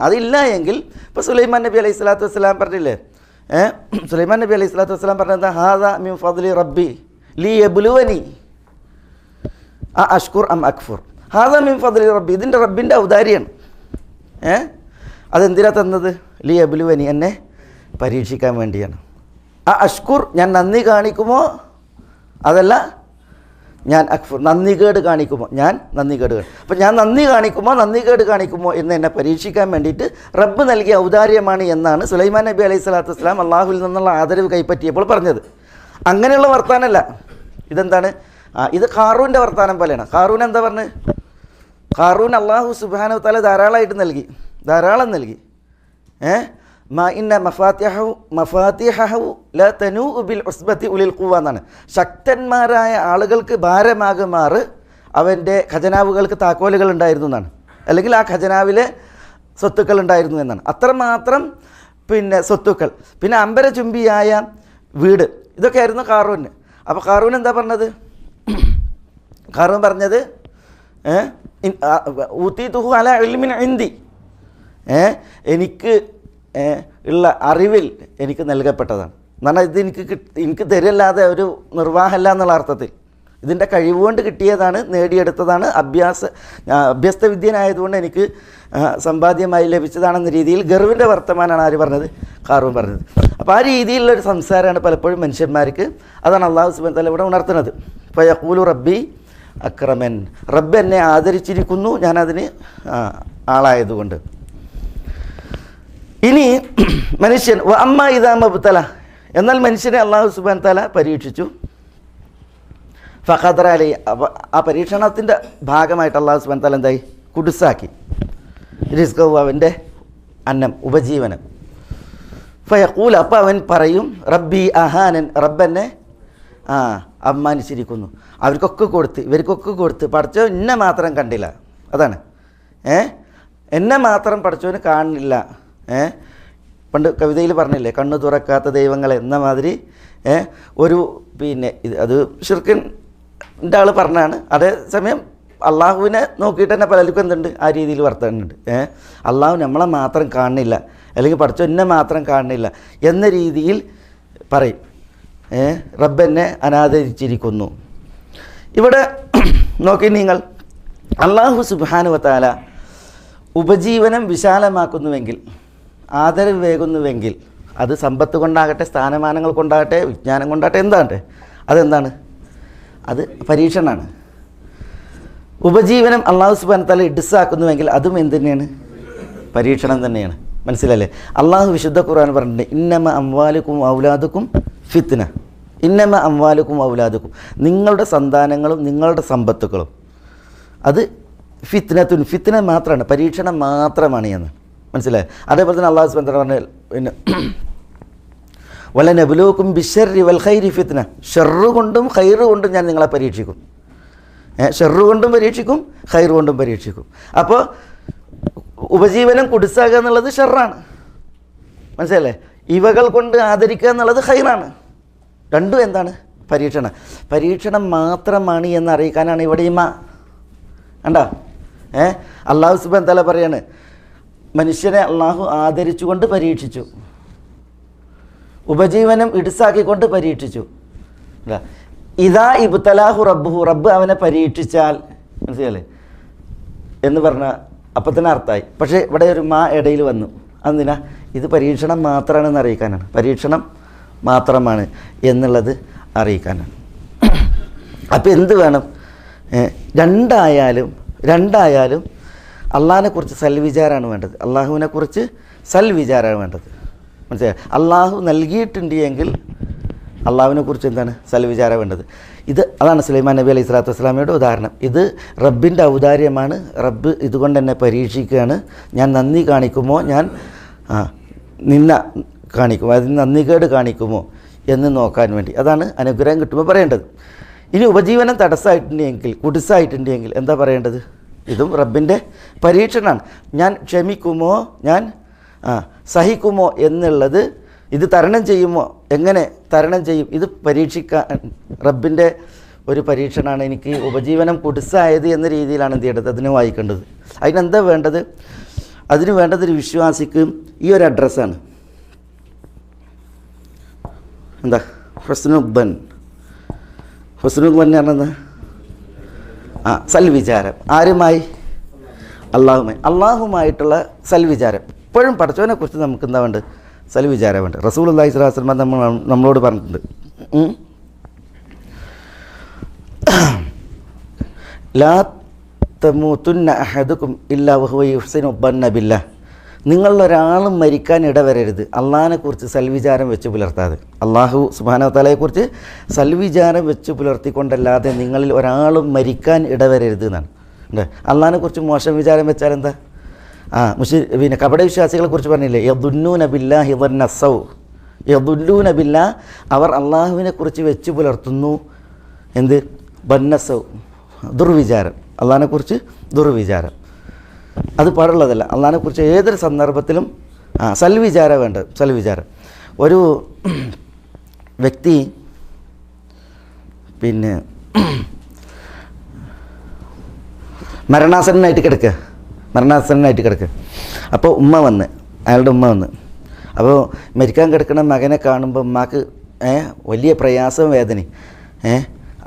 അതില്ല എങ്കിൽ ഇപ്പോൾ സുലൈമാൻ നബി അലൈഹി സ്വലാത്തു വസ്സലാം പറഞ്ഞില്ലേ? സുലൈമാൻ നബി അലൈഹി സ്വലാത്തു വസ്സലാം പറഞ്ഞത് ഹാദ മിൻ ഫദ്ലി റബ്ബി ലി യബ്ലുവനി അഷ്കുർ അം അക്ഫുർ. ഹാദ മിൻ ഫദ്ലി റബ്ബി, ഇതിൻ്റെ റബ്ബിൻ്റെ ഔദാര്യാണ്. അതെന്തിനാ തന്നത്? ലി യബ്ലുവനി, എന്നെ പരീക്ഷിക്കാൻ വേണ്ടിയാണ്. അഷ്കുർ, ഞാൻ നന്ദി കാണിക്കുമോ? അതല്ല ഞാൻ അക്ഫുർ, നന്ദികേട് കാണിക്കുമോ? ഞാൻ നന്ദികേട്. അപ്പോൾ ഞാൻ നന്ദികേട് കാണിക്കുമോ എന്ന് എന്നെ പരീക്ഷിക്കാൻ വേണ്ടിയിട്ട് റബ്ബ് നൽകിയ ഔദാര്യമാണ് എന്നാണ് സുലൈമാൻ നബി അലൈഹി സ്വലാത്തു വസ്സലാം അള്ളാഹുവിൽ നിന്നുള്ള ആദരവ് കൈപ്പറ്റിയപ്പോൾ പറഞ്ഞത്. അങ്ങനെയുള്ള വർത്താനല്ല. ഇതെന്താണ്? ഇത് ഖാറൂൻ്റെ വർത്താനം പോലെയാണ്. ഖാറൂൻ എന്താ പറഞ്ഞത്? ഖാറൂൻ അള്ളാഹു സുബ്ഹാനഹു വ തആല ധാരാളമായിട്ട് നൽകി, ധാരാളം നൽകി. മാ ഇന്ന മഫാത്തിഹഹു ലാ തനൂഉ ബിൽ ഉസ്ബത്തി ഉലിൽ ഖുവ എന്നാണ്. ശക്തന്മാരായ ആളുകൾക്ക് ഭാരമാകുമാറ് അവൻ്റെ ഖജനാവുകൾക്ക് താക്കോലുകൾ ഉണ്ടായിരുന്നു എന്നാണ്, അല്ലെങ്കിൽ ആ ഖജനാവിലെ സ്വത്തുക്കൾ ഉണ്ടായിരുന്നു എന്നാണ്. അത്രമാത്രം സ്വത്തുക്കൾ. പിന്നെ അമ്പരചുംബിയായ വീട്, ഇതൊക്കെ ആയിരുന്നു ഖാറൂന്. അപ്പോൾ ഖാറൂൻ എന്താ പറഞ്ഞത്? ഖാറൂൻ പറഞ്ഞത് ഊതീതുഹു അലാ ഇൽമിൻ ഇൻദി, എനിക്ക് ഉള്ള അറിവിൽ എനിക്ക് നൽകപ്പെട്ടതാണ്. എന്ന് പറഞ്ഞാൽ ഇത് എനിക്ക് തരല്ലാതെ ഒരു നിർവാഹമല്ല എന്നുള്ള അർത്ഥത്തിൽ ഇതിൻ്റെ കഴിവുകൊണ്ട് കിട്ടിയതാണ്, നേടിയെടുത്തതാണ്, അഭ്യസ്ത വിദ്യനായതുകൊണ്ട് എനിക്ക് സമ്പാദ്യമായി ലഭിച്ചതാണെന്ന രീതിയിൽ ഗർവിൻ്റെ വർത്തമാനമാണ് ആര് പറഞ്ഞത്? ഖാറൂൻ പറഞ്ഞത്. അപ്പോൾ ആ രീതിയിലുള്ളൊരു സംസാരമാണ് പലപ്പോഴും മനുഷ്യന്മാർക്ക്. അതാണ് അള്ളാഹു സുബ്ഹാനഹു വ തആല ഇവിടെ ഉണർത്തുന്നത്. ഫയഖൂലു റബ്ബി അക്രമൻ, റബ്ബ് എന്നെ ആദരിച്ചിരിക്കുന്നു ഞാനതിന് ആളായതുകൊണ്ട്. ഇനി മനുഷ്യൻ അമ്മ ഇദാ മബ്തല, എന്നാൽ മനുഷ്യനെ അള്ളാഹു സുബ്ഹാനഹു വ തആല പരീക്ഷിച്ചു. ഫഖദറ അലൈ, ആ പരീക്ഷണത്തിൻ്റെ ഭാഗമായിട്ട് അള്ളാഹു സുബ്ഹാനഹു വ തആല എന്തായി? കുടുസാക്കി റിസ്ഖഹു, അവൻ്റെ അന്നം, ഉപജീവനം. ഫയഖൂൽ, അപ്പോൾ അവൻ പറയും റബ്ബി അഹാനൻ, റബ്ബെന്നെ അപമാനിച്ചിരിക്കുന്നു. അവർക്കൊക്കെ കൊടുത്ത്, ഇവർക്കൊക്കെ കൊടുത്ത്, പഠിച്ചോ എന്നെ മാത്രം കണ്ടില്ല. അതാണ് എന്നെ മാത്രം പഠിച്ചവന് കാണില്ല. പണ്ട് കവിതയിൽ പറഞ്ഞില്ലേ, കണ്ണു തുറക്കാത്ത ദൈവങ്ങളെ എന്ന മാതിരി ഒരു ഇത് അത് ഷിർക്കിൻ്റെ ആൾ പറഞ്ഞാണ്. അതേസമയം അള്ളാഹുവിനെ നോക്കിയിട്ട് തന്നെ പലർക്കും എന്തുണ്ട്, ആ രീതിയിൽ വർത്തനുണ്ട്. അള്ളാഹു നമ്മളെ മാത്രം കാണുന്നില്ല, അല്ലെങ്കിൽ പഠിച്ചോ എന്നെ മാത്രം കാണുന്നില്ല എന്ന രീതിയിൽ പറയും. റബ്ബെന്നെ അനാദരിച്ചിരിക്കുന്നു. ഇവിടെ നോക്കി നിങ്ങൾ, അള്ളാഹു സുബ്ഹാനഹു വ തആല ഉപജീവനം വിശാലമാക്കുന്നുവെങ്കിൽ, ആദരവ് വേകുന്നുവെങ്കിൽ, അത് സമ്പത്ത് കൊണ്ടാകട്ടെ, സ്ഥാനമാനങ്ങൾ കൊണ്ടാകട്ടെ, വിജ്ഞാനം കൊണ്ടാകട്ടെ, എന്താകട്ടെ, അതെന്താണ്? അത് പരീക്ഷണമാണ്. ഉപജീവനം അള്ളാഹു സുബ്ഹാനഹു വ തആല ഇടുസാക്കുന്നുവെങ്കിൽ അതും എന്ത് തന്നെയാണ്? പരീക്ഷണം തന്നെയാണ്. മനസ്സിലല്ലേ? അള്ളാഹു വിശുദ്ധ ഖുർആൻ പറഞ്ഞിട്ടുണ്ട്, ഇന്നമ അംവാലുക്കും ഔലാദുക്കും ഫിത്ന, ഇന്നമ അംവാലുക്കും ഔലാദുക്കും, നിങ്ങളുടെ സന്താനങ്ങളും നിങ്ങളുടെ സമ്പത്തുക്കളും അത് ഫിത്നത്തുൻ, ഫിത്ന മാത്രമാണ്, പരീക്ഷണം മാത്രമാണ് എന്ന്. മനസ്സിലായി? അതേപോലെ തന്നെ അള്ളാഹു സുബ്ഹാനഹു വ തആല പറഞ്ഞ വലനബ്ലൂക്കും ബിശ്ശർരി വൽ ഖൈരി ഫിത്ന, ഷർറ് കൊണ്ടും ഖൈറ് കൊണ്ടും ഞാൻ നിങ്ങളെ പരീക്ഷിക്കും. ഷർറ് കൊണ്ടും പരീക്ഷിക്കും, ഖൈറ് കൊണ്ടും പരീക്ഷിക്കും. അപ്പോൾ ഉപജീവനം കുടിസാക്കുക എന്നുള്ളത് ഷർറാണ്. മനസ്സിലല്ലേ? ഇവകൾ കൊണ്ട് ആദരിക്കുക എന്നുള്ളത് ഖൈറാണ്. രണ്ടും എന്താണ്? പരീക്ഷണം മാത്രമാണ് എന്ന് അറിയിക്കാനാണ് ഇവിടെ ഇമ. കണ്ടോ? അള്ളാഹു സുബ്ഹാനഹു വ തആല പറയാണ്, മനുഷ്യനെ അള്ളാഹു ആദരിച്ചുകൊണ്ട് പരീക്ഷിച്ചു, ഉപജീവനം ഇടുസാക്കിക്കൊണ്ട് പരീക്ഷിച്ചു. ഇദാ ഇബ്തലാഹു റബ്ബുഹു, റബ്ബ് അവനെ പരീക്ഷിച്ചാൽ, മനസ്സിലല്ലേ എന്ന് പറഞ്ഞാൽ അപ്പം തന്നെ അർത്ഥമായി. പക്ഷേ ഇവിടെ ഒരു മാ ഇടയിൽ വന്നു. എന്തിനാ? ഇത് പരീക്ഷണം മാത്രമാണെന്ന് അറിയിക്കാനാണ്, പരീക്ഷണം മാത്രമാണ് എന്നുള്ളത് അറിയിക്കാനാണ്. അപ്പോൾ എന്ത് വേണം? രണ്ടായാലും അള്ളാഹിനെക്കുറിച്ച് സൽവിചാരമാണ് വേണ്ടത്, അള്ളാഹുവിനെക്കുറിച്ച് സൽവിചാരമാണ് വേണ്ടത്. മനസ്സിലായി? അള്ളാഹു നൽകിയിട്ടുണ്ട് എങ്കിൽ അള്ളാഹുവിനെക്കുറിച്ച് എന്താണ്? സൽവിചാരം വേണ്ടത്. അതാണ് സുലൈമാൻ നബി അലൈഹി സ്വലാത്തു വസ്സലാമയുടെ ഉദാഹരണം. ഇത് റബ്ബിൻ്റെ ഔദാര്യമാണ്, റബ്ബ് ഇതുകൊണ്ട് എന്നെ പരീക്ഷിക്കുകയാണ്, ഞാൻ നന്ദി കാണിക്കുമോ, ഞാൻ നിന്ന കാണിക്കുമോ, അതിന് നന്ദികേട് കാണിക്കുമോ എന്ന് നോക്കാൻ വേണ്ടി. അതാണ് അനുഗ്രഹം കിട്ടുമ്പോൾ പറയേണ്ടത്. ഇനി ഉപജീവനം തടസ്സമായിട്ടുണ്ടെങ്കിൽ, കുടിസായിട്ടുണ്ടെങ്കിൽ എന്താ പറയേണ്ടത്? ഇതും റബ്ബിൻ്റെ പരീക്ഷണമാണ്. ഞാൻ ക്ഷമിക്കുമോ, ഞാൻ സഹിക്കുമോ എന്നുള്ളത്, ഇത് തരണം ചെയ്യുമോ, എങ്ങനെ തരണം ചെയ്യും, ഇത് പരീക്ഷിക്കാൻ റബ്ബിൻ്റെ ഒരു പരീക്ഷണമാണ്. എനിക്ക് ഉപജീവനം കുടിസായത് എന്ന രീതിയിലാണ് എന്ത് ചെയ്യേണ്ടത്? അതിനെ വായിക്കേണ്ടത്. അതിനെന്താ വേണ്ടത്? അതിന് വേണ്ടതൊരു വിശ്വാസിക്ക് ഈ ഒരു അഡ്രസ്സാണ്. എന്താ? ഹുസ്നുദ്ദൻ. ഹുസ്നുദ്ദൻ എന്ന് പറഞ്ഞത് സൽവിചാരം. ആരുമായി? അള്ളാഹുമായിട്ടുള്ള സൽവിചാരം. എപ്പോഴും പഠിച്ചവനെ കുറിച്ച് നമുക്ക് എന്താ വേണ്ടത്? സൽവിചാരം വേണ്ട. റസൂലുള്ളാഹി സ്വല്ലല്ലാഹു അലൈഹി വസല്ലം നമ്മളോട് പറഞ്ഞിട്ടുണ്ട്, ലാ തമൂതുന്ന അഹദുക്കും ഇല്ലാ വഹുവ യുഹ്സിനു ظن ബില്ലാഹ്, നിങ്ങളിലൊരാളും മരിക്കാൻ ഇടവരരുത് അള്ളാഹിനെക്കുറിച്ച് സൽവിചാരം വെച്ച് പുലർത്താതെ. അള്ളാഹു സുബ്ഹാനഹു വ തആലയെക്കുറിച്ച് സൽവിചാരം വെച്ച് പുലർത്തിക്കൊണ്ടല്ലാതെ നിങ്ങളിൽ ഒരാളും മരിക്കാൻ ഇടവരരുത് എന്നാണ്. അള്ളാഹിനെക്കുറിച്ച് മോശം വിചാരം വെച്ചാൽ എന്താ? പിന്നെ കപട വിശ്വാസികളെ കുറിച്ച് പറഞ്ഞില്ലേ, യദുന്നൂന ബില്ലാഹി ദന്ന സൗ, യദുല്ലൂന ബില്ലാ, അവർ അള്ളാഹുവിനെക്കുറിച്ച് വെച്ച് പുലർത്തുന്നു എന്ത്? ബന്നസൗ, ദുർവിചാരം. അള്ളാഹിനെക്കുറിച്ച് ദുർവിചാരം അത് പാടുള്ളതല്ല. അള്ളാഹിനെക്കുറിച്ച് ഏതൊരു സന്ദർഭത്തിലും സൽവിചാരം വേണ്ടത്, സൽവിചാരം. ഒരു വ്യക്തി പിന്നെ മരണാസന്നനായിട്ട് കിടക്കുക. അപ്പോൾ ഉമ്മ വന്ന്, അയാളുടെ ഉമ്മ വന്ന്, അപ്പോൾ മരിക്കാൻ കിടക്കുന്ന മകനെ കാണുമ്പോൾ ഉമ്മാക്ക് വലിയ പ്രയാസവും വേദനയും.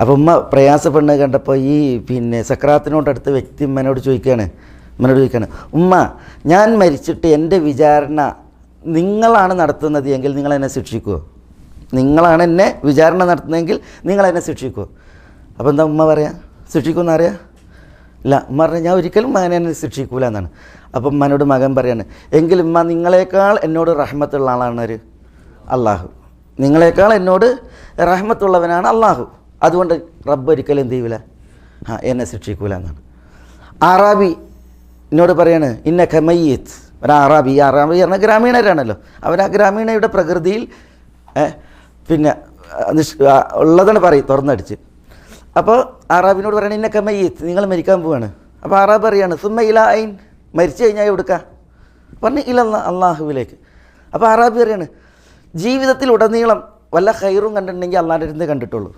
അപ്പോൾ ഉമ്മ പ്രയാസപ്പെടുന്നത് കണ്ടപ്പോൾ ഈ പിന്നെ സക്രാത്തിനോടടുത്ത വ്യക്തി ഉമ്മനോട് ചോദിക്കുകയാണ്, ഉമ്മ, ഞാൻ മരിച്ചിട്ട് എൻ്റെ വിചാരണ നിങ്ങളാണ് നടത്തുന്നത് എങ്കിൽ നിങ്ങളെന്നെ ശിക്ഷിക്കുമോ? നിങ്ങളാണ് എന്നെ വിചാരണ നടത്തുന്നതെങ്കിൽ നിങ്ങളെന്നെ ശിക്ഷിക്കുമോ? അപ്പോൾ എന്താ ഉമ്മ പറയാ? ശിക്ഷിക്കുമെന്ന് അറിയാം? ഇല്ല. ഉമ്മ പറഞ്ഞാൽ ഞാൻ ഒരിക്കലും മകനെ എന്നെ ശിക്ഷിക്കൂല എന്നാണ്. അപ്പം ഉമ്മനോട് മകൻ പറയാണ്, എങ്കിൽ ഉമ്മ നിങ്ങളെക്കാൾ എന്നോട് റഹ്മത്തുള്ള ആളാണ് ഒരു അള്ളാഹു, നിങ്ങളെക്കാൾ എന്നോട് റഹ്മത്തുള്ളവനാണ് അള്ളാഹു, അതുകൊണ്ട് റബ്ബ് ഒരിക്കലും എന്ത് ചെയ്യൂല, എന്നെ ശിക്ഷിക്കൂല എന്നാണ്. ആറാബി എന്നോട് പറയാണ്, ഇന്ന ഖമയ്യത്ത്, ഒരാറാബി, ഈ ആറാബി പറഞ്ഞാൽ ഗ്രാമീണരാണല്ലോ, അവർ ആ ഗ്രാമീണയുടെ പ്രകൃതിയിൽ പിന്നെ ഉള്ളതാണ് പറയും തുറന്നടിച്ച്. അപ്പോൾ ആറാബിനോട് പറയണത് ഇന്ന ഖമയ്യത്ത്, നിങ്ങൾ മരിക്കാൻ പോവാണ്. അപ്പോൾ ആറാബ് പറയാണ്, സുമ്മ ഇല ഐൻ, മരിച്ചു കഴിഞ്ഞാൽ എടുക്കുക പറഞ്ഞ് ഇല അള്ളാഹുവിലേക്ക്. അപ്പോൾ ആറാബി പറയാണ്, ജീവിതത്തിൽ ഉടനീളം വല്ല ഖൈറും കണ്ടിട്ടുണ്ടെങ്കിൽ അള്ളാഹിൻ്റെ അടുത്ത് കണ്ടിട്ടുള്ളൂ,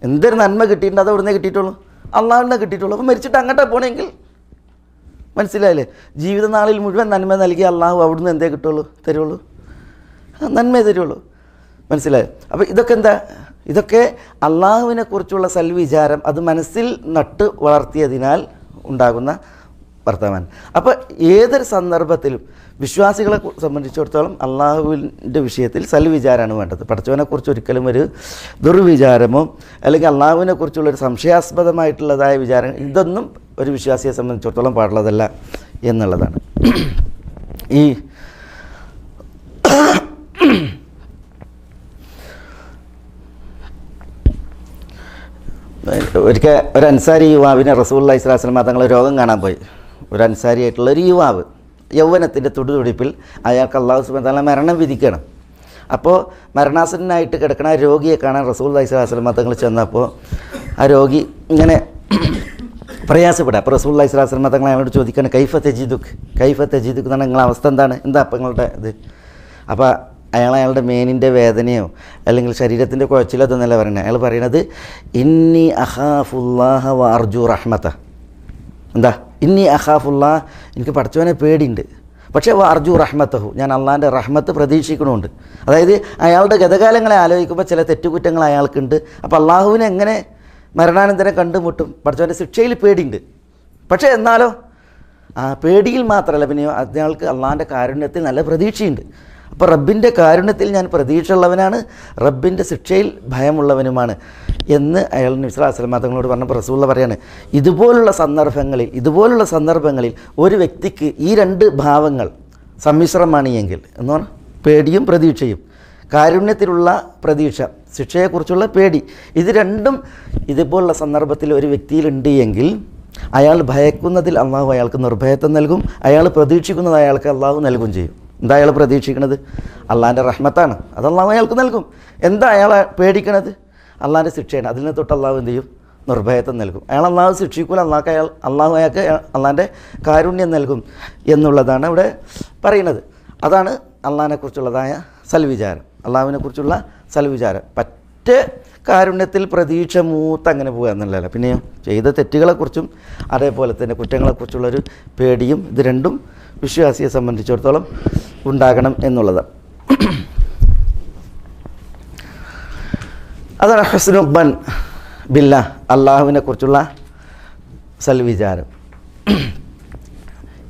എന്തൊരു നന്മ കിട്ടിയിട്ടുണ്ട് അത് എവിടുന്നേ കിട്ടിയിട്ടുള്ളൂ, അള്ളാഹിനെ കിട്ടിയിട്ടുള്ളൂ. അപ്പോൾ മരിച്ചിട്ട് അങ്ങോട്ടാണ് പോകണമെങ്കിൽ മനസ്സിലായില്ലേ, ജീവിതനാളിൽ മുഴുവൻ നന്മ നൽകി അള്ളാഹു അവിടുന്ന് എന്തേ കിട്ടുള്ളൂ, തരുള്ളൂ, നന്മയെ തരുള്ളൂ. മനസ്സിലായോ? അപ്പോൾ ഇതൊക്കെ എന്താ? ഇതൊക്കെ അള്ളാഹുവിനെക്കുറിച്ചുള്ള സൽവിചാരം അത് മനസ്സിൽ നട്ട് വളർത്തിയതിനാൽ ഉണ്ടാകുന്ന വർത്തമാനം. അപ്പോൾ ഏതൊരു സന്ദർഭത്തിലും വിശ്വാസികളെ സംബന്ധിച്ചിടത്തോളം അള്ളാഹുവിൻ്റെ വിഷയത്തിൽ സൽവിചാരമാണ് വേണ്ടത്. പടച്ചവനെക്കുറിച്ച് ഒരിക്കലും ഒരു ദുർവിചാരമോ അല്ലെങ്കിൽ അള്ളാഹുവിനെക്കുറിച്ചുള്ളൊരു സംശയാസ്പദമായിട്ടുള്ളതായ വിചാരം ഇതൊന്നും ഒരു വിശ്വാസിയെ സംബന്ധിച്ചിടത്തോളം പാടുള്ളതല്ല എന്നുള്ളതാണ്. ഈ ഒരിക്കൽ ഒരു അൻസാരി യുവാവിനെ റസൂലുള്ളാഹി സ്വല്ലല്ലാഹു അലൈഹി വസല്ലം തങ്ങൾ രോഗം കാണാൻ പോയി. ഒരു അൻസാരിയായിട്ടുള്ളൊരു യുവാവ് യൗവനത്തിൻ്റെ തുടിതുടിപ്പിൽ അയാൾക്ക് അല്ലാഹു സുബ്ഹാനഹു വ തആല മരണം വിധിക്കണം. അപ്പോൾ മരണാസന്നനായിട്ട് കിടക്കുന്ന ആ രോഗിയെ കാണാൻ റസൂലുള്ളാഹി സ്വല്ലല്ലാഹു അലൈഹി വസല്ലം തങ്ങൾ ചെന്നപ്പോൾ ആ രോഗി ഇങ്ങനെ പ്രയാസപ്പെടുക. അപ്പോൾ റസൂലുള്ളാഹി സ്വല്ലല്ലാഹു അലൈഹി വസല്ലം തങ്ങൾ അയാളോട് ചോദിക്കുകയാണ്, കൈഫ തജിദുക് എന്നാണ്, നിങ്ങളുടെ അവസ്ഥ എന്താണ്, എന്താ അപ്പം നിങ്ങളുടെ ഇത്? അപ്പോൾ അയാളുടെ മേനിൻ്റെ വേദനയോ അല്ലെങ്കിൽ ശരീരത്തിൻ്റെ കുഴച്ചിലോ അതൊന്നല്ല പറയുന്നത്. അയാൾ പറയണത്, ഇന്നി അഖാഫുല്ലാഹ വ അർജു റഹ്മത. എന്താ? ഇന്നി അഖാഫുല്ലാഹ്, എനിക്ക് പടച്ചവനെ പേടിയുണ്ട്, പക്ഷേ വ അർജു റഹ്മത്തഹു, ഞാൻ അള്ളാഹിൻ്റെ റഹ്മത്ത് പ്രതീക്ഷിക്കണമുണ്ട്. അതായത് അയാളുടെ ഗതകാലങ്ങളെ ആലോചിക്കുമ്പോൾ ചില തെറ്റുകുറ്റങ്ങൾ അയാൾക്കുണ്ട്. അപ്പോൾ അള്ളാഹുവിനെ എങ്ങനെ മരണാനന്തരം കണ്ടുമുട്ടും? പടച്ചവൻ്റെ ശിക്ഷയിൽ പേടിയുണ്ട്. പക്ഷേ എന്നാലോ പേടിയിൽ മാത്രമല്ല, പിന്നെ അയാൾക്ക് അള്ളാഹിൻ്റെ കാരുണ്യത്തിൽ നല്ല പ്രതീക്ഷയുണ്ട്. അപ്പോൾ റബ്ബിൻ്റെ കാരുണ്യത്തിൽ ഞാൻ പ്രതീക്ഷയുള്ളവനാണ്, റബ്ബിൻ്റെ ശിക്ഷയിൽ ഭയമുള്ളവനുമാണ് എന്ന് അയാൾ നബി സല്ലല്ലാഹു അലൈഹി വസല്ലം തങ്ങളോട് പറഞ്ഞപ്പോൾ റസൂലുള്ള പറയാണ്, ഇതുപോലുള്ള സന്ദർഭങ്ങളിൽ ഒരു വ്യക്തിക്ക് ഈ രണ്ട് ഭാവങ്ങൾ സമ്മിശ്രമാണ് എങ്കിൽ എന്ന് പറഞ്ഞാൽ പേടിയും പ്രതീക്ഷയും, കാരുണ്യത്തിലുള്ള പ്രതീക്ഷ, ശിക്ഷയെക്കുറിച്ചുള്ള പേടി, ഇത് രണ്ടും ഇതുപോലുള്ള സന്ദർഭത്തിൽ ഒരു വ്യക്തിയിലുണ്ട് എങ്കിൽ അയാൾ ഭയക്കുന്നതിൽ അള്ളാഹു അയാൾക്ക് നിർഭയത്വം നൽകും, അയാൾ പ്രതീക്ഷിക്കുന്നത് അയാൾക്ക് അള്ളാഹു നൽകും ചെയ്യും. എന്താ അയാൾ പ്രതീക്ഷിക്കുന്നത്? അള്ളാഹിൻ്റെ റഹ്മത്താണ്, അത് അള്ളാഹു അയാൾക്ക് നൽകും. എന്താ അയാൾ പേടിക്കണത്? അള്ളാഹിൻ്റെ ശിക്ഷയാണ്, അതിനെ തൊട്ട് അള്ളാഹു എന്ത് ചെയ്യും? നിർഭയത്വം നൽകും. അയാൾ അള്ളാഹു ശിക്ഷിക്കൂല, അള്ളാഹു അയാൾക്ക് അള്ളാഹിൻ്റെ കാരുണ്യം നൽകും എന്നുള്ളതാണ് ഇവിടെ പറയുന്നത്. അതാണ് അള്ളാഹിനെക്കുറിച്ചുള്ളതായ സൽവിചാരം, അള്ളാഹുവിനെക്കുറിച്ചുള്ള സൽവിചാരം. പറ്റേ കാരുണ്യത്തിൽ പ്രതീക്ഷ മൂത്ത് അങ്ങനെ പോകുക എന്നുള്ളതല്ല, പിന്നെയോ ചെയ്ത തെറ്റുകളെക്കുറിച്ചും അതേപോലെ തന്നെ കുറ്റങ്ങളെക്കുറിച്ചുള്ളൊരു പേടിയും, ഇത് രണ്ടും വിശ്വാസിയെ സംബന്ധിച്ചിടത്തോളം ഉണ്ടാകണം എന്നുള്ളതാണ്. അതാണ് ഹുസ്നുബ്ബൻ ബില്ലാ, അള്ളാഹുവിനെക്കുറിച്ചുള്ള സൽവിചാരം.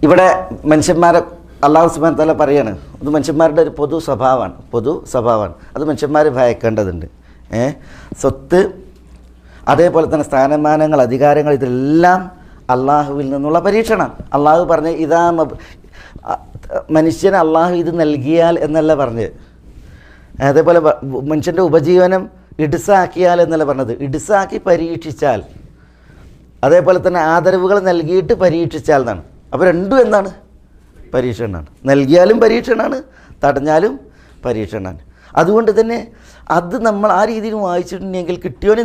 ഇവിടെ മനുഷ്യന്മാരെ അള്ളാഹു സുബ്ഹാനഹു വ തആല പറയാണ്, അത് മനുഷ്യന്മാരുടെ ഒരു പൊതു സ്വഭാവമാണ്, അത് മനുഷ്യന്മാർ ഭയക്കേണ്ടതുണ്ട്. സ്വത്ത്, അതേപോലെ തന്നെ സ്ഥാനമാനങ്ങൾ, അധികാരങ്ങൾ, ഇതെല്ലാം അള്ളാഹുവിൽ നിന്നുള്ള പരീക്ഷണം. അള്ളാഹു പറഞ്ഞ മനുഷ്യന് അള്ളാഹു ഇത് നൽകിയാൽ എന്നല്ല പറഞ്ഞത്. അതേപോലെ മനുഷ്യൻ്റെ ഉപജീവനം ഇടുസാക്കിയാൽ എന്നല്ല പറഞ്ഞത്, ഇടുസാക്കി പരീക്ഷിച്ചാൽ. അതേപോലെ തന്നെ ആദരവുകൾ നൽകിയിട്ട് പരീക്ഷിച്ചാൽ എന്നാണ്. അപ്പോൾ രണ്ടും എന്താണ്? പരീക്ഷണമാണ്. നൽകിയാലും പരീക്ഷണമാണ്, തടഞ്ഞാലും പരീക്ഷണമാണ്. അതുകൊണ്ട് തന്നെ അത് നമ്മൾ ആ രീതിയിൽ വായിച്ചിട്ടുണ്ടെങ്കിൽ കിട്ടിയോന്